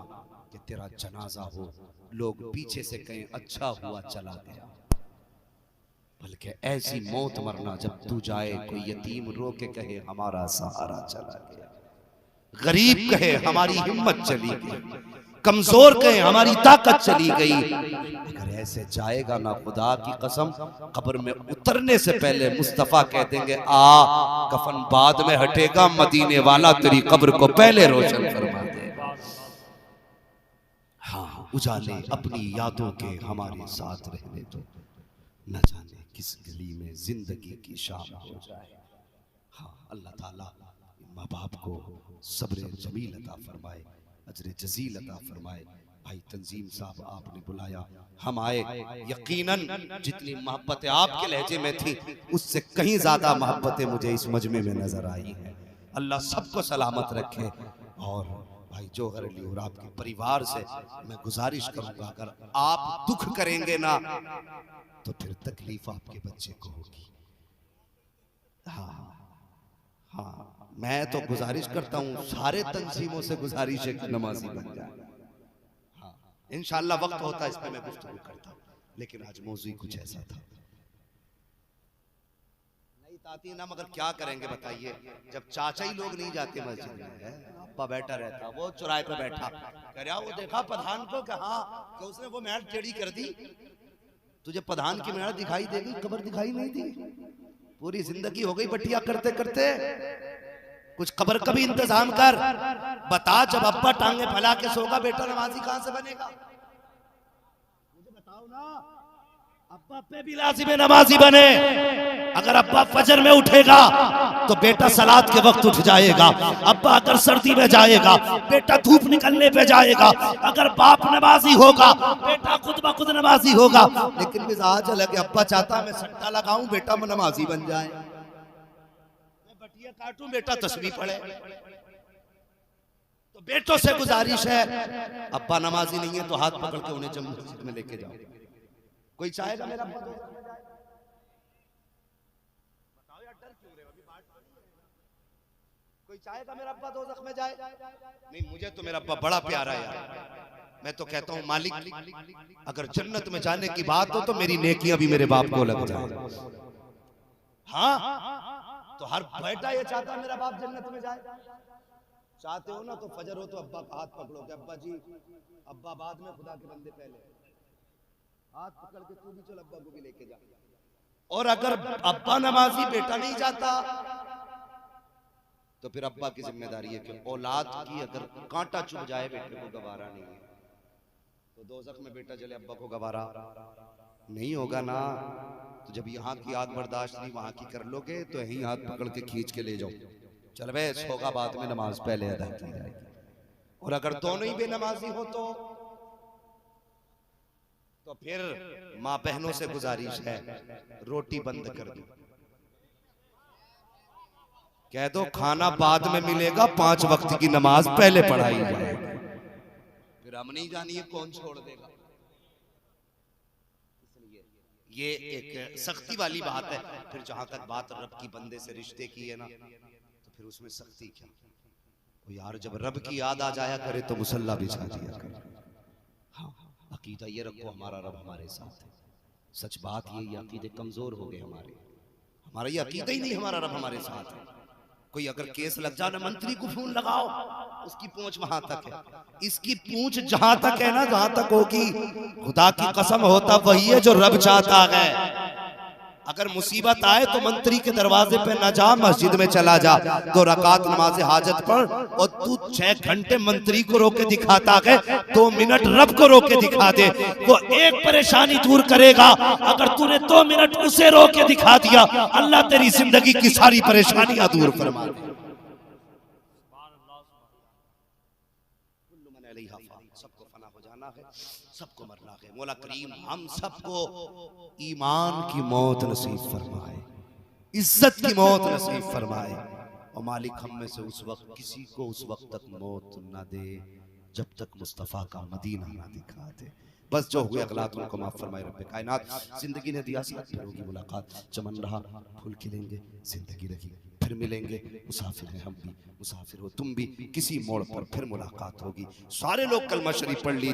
कि तेरा जनाजा हो लोग पीछे से कहें अच्छा हुआ चला गया, बल्कि ऐसी मौत मरना जब तू जाए कोई यतीम रो के कहे हमारा सहारा चला गया, गरीब कहे हमारी हिम्मत चली गई, कमजोर कहे हमारी ताकत चली गई। अगर ऐसे जाएगा ना, खुदा की कसम, कब्र में उतरने से पहले मुस्तफा कह देंगे आ कफन बाद में हटेगा, मदीने वाला तेरी कब्र को पहले रोशन फरमा देगा। हाँ, उजाले अपनी यादों के हमारे साथ रहने दो, न जाने किस गली में जिंदगी की शाम हो जाए। हाँ, अल्लाह ताला माँ बाप को सब्र जमील अता फरमाए, अजर जजील अता फरमाए। भाई तंजीम साहब आपने बुलाया, हम आए, यकीनन जितनी मोहब्बतें आपके लहजे में थी उससे कहीं ज्यादा मोहब्बतें मुझे इस मजमे में नजर आई हैं। अल्लाह सबको सलामत रखे। और भाई जोहर अली और आपके परिवार से मैं गुजारिश करूंगा, अगर आप दुख करेंगे ना तो फिर तकलीफ आपके बच्चे को होगी। हाँ हाँ, मैं तो गुजारिश करता हूँ, सारे तंजीमों से गुजारिश है कि नमाजी बन जाए। हाँ, इंशाअल्लाह वक्त होता है इस पे मैं गुफ्तगू करता हूँ, लेकिन आज मौजू कुछ ऐसा था। नहीं ताती ना, मगर क्या करेंगे बताइए, जब चाचा ही लोग नहीं जाते मस्जिद में, अब्बा बैठा रहता, वो चौराहे पे बैठा कह रहा, वो देखा प्रधान को कि हाँ कि उसने वो मैट टेढ़ी कर दी, तुझे प्रधान की मेहनत दिखाई देगी, कब्र दिखाई नहीं दी। पूरी जिंदगी हो गई बटिया करते करते, कुछ कब्र का भी इंतजाम कर। बता, जब अब्बा टांगे फैला के सोगा, बेटा नमाजी कहां से बनेगा? मुझे बताओ ना, अब्बा पे भी लाजिम है नमाजी बने। अगर अब्बा फजर में उठेगा तो बेटा सलात के वक्त उठ जाएगा, अब्बा अगर सर्दी में जाएगा बेटा धूप निकलने पे जाएगा, अगर बाप नमाजी होगा बेटा खुद ब खुद नमाजी होगा। लेकिन मिजाज अलग है, अब्बा चाहता मैं सट्टा लगाऊं बेटा नमाजी बन जाए, मैं बटिया काटूं बेटा तस्बीह पढ़े। तो बेटों से गुजारिश है, अब्बा नमाजी नहीं है तो हाथ पकड़ के उन्हें जब मस्जिद में लेके जाओ। कोई चाहेगा मेरा बताओ यार, डर क्यों रहे हो? अभी बात कोई चाहेगा मेरा अब्बा दोज़ख में जाए? नहीं, मुझे तो मेरा अब्बा बड़ा प्यारा है यार। मैं तो कहता हूँ मालिक, अगर जन्नत में जाने की बात हो तो मेरी नेकियां भी मेरे बाप को लग जाए। हाँ, तो हर बेटा ये चाहता है मेरा बाप जन्नत में जाए। चाहते हो ना तो फजर हो तो अब्बा का हाथ पकड़ो कि अब्बा जी, अब्बा बाद में, खुदा के बंदे पहले, हाथ पकड़ के तू भी चल अब्बा को भी लेके जा। और अगर अब्बा नमाजी बेटा नहीं जाता तो फिर अब्बा की जिम्मेदारी है कि औलाद की अगर कांटा चुभ जाए बेटे को गवारा नहीं है, तो दोज़ख में बेटा चले अब्बा को गवारा नहीं होगा ना। तो जब यहाँ की आग बर्दाश्त नहीं वहां की कर लोगे तो यही हाथ पकड़ के खींच के ले जाओ, चल बे सोगा बाद में नमाज पहले अदा की जाएगी। और अगर दोनों ही बेनमाजी हो तो फिर माँ बहनों से गुजारिश है रोटी बंद कर दो, कह दो खाना बाद में मिलेगा, 5 वक्त की नमाज पहले पढ़ाई जाएगी। फिर हम नहीं जानिए कौन छोड़ देगा। इसलिए ये एक सख्ती वाली बात है। फिर जहां तक बात रब की बंदे से रिश्ते की है ना, तो फिर उसमें सख्ती क्या। तो यार जब रब की याद आ जाया करे तो मुसल्ला बिछा दिया करे। हाँ, अकीदा ये रखो हमारा रब हमारे साथ है। सच बात ये अकीदे कमजोर हो गए हमारा ये अकीदा ही नहीं हमारा रब हमारे साथ है। कोई अगर केस लग जाना मंत्री को फोन लगाओ, उसकी पूंछ वहां तक है, इसकी पूंछ जहां तक है ना, जहां तक होगी खुदा की कसम होता वही है जो रब चाहता है। अगर मुसीबत आए तो मंत्री के दरवाजे पे न जा, मस्जिद में चला जा, 2 रकात नमाज हाजत पढ़, और तू 6 घंटे मंत्री को रोके दिखाता है, 2 मिनट रब को रोके दिखा दे, वो एक परेशानी दूर करेगा। अगर तूने 2 मिनट उसे रोके दिखा दिया, अल्लाह तेरी जिंदगी की सारी परेशानियां दूर फरमा दे। सबको फना हो जाना है, सबको मरना है। मौला करीम हम सबको ईमान की मौत नसीब फरमाए, इज्जत की मौत नसीब फरमाए, और मालिक हम में से उस वक्त किसी को उस वक्त तक मौत न दे जब तक मुस्तफ़ा का मदीना ना दिखा दे। बस जो हुए अगलात उनको माफ फरमाए रब्बे कायनात। जिंदगी ने दिया सी, फिर होगी मुलाकात, चमन रहा फूल खिलेंगे, जिंदगी रही फिर मिलेंगे। मुसाफिर हैं हम भी, मुसाफिर हो तुम भी, किसी मोड़ पर फिर मुलाकात होगी। सारे लोग कलमा शरीफ पढ़ लीजिए।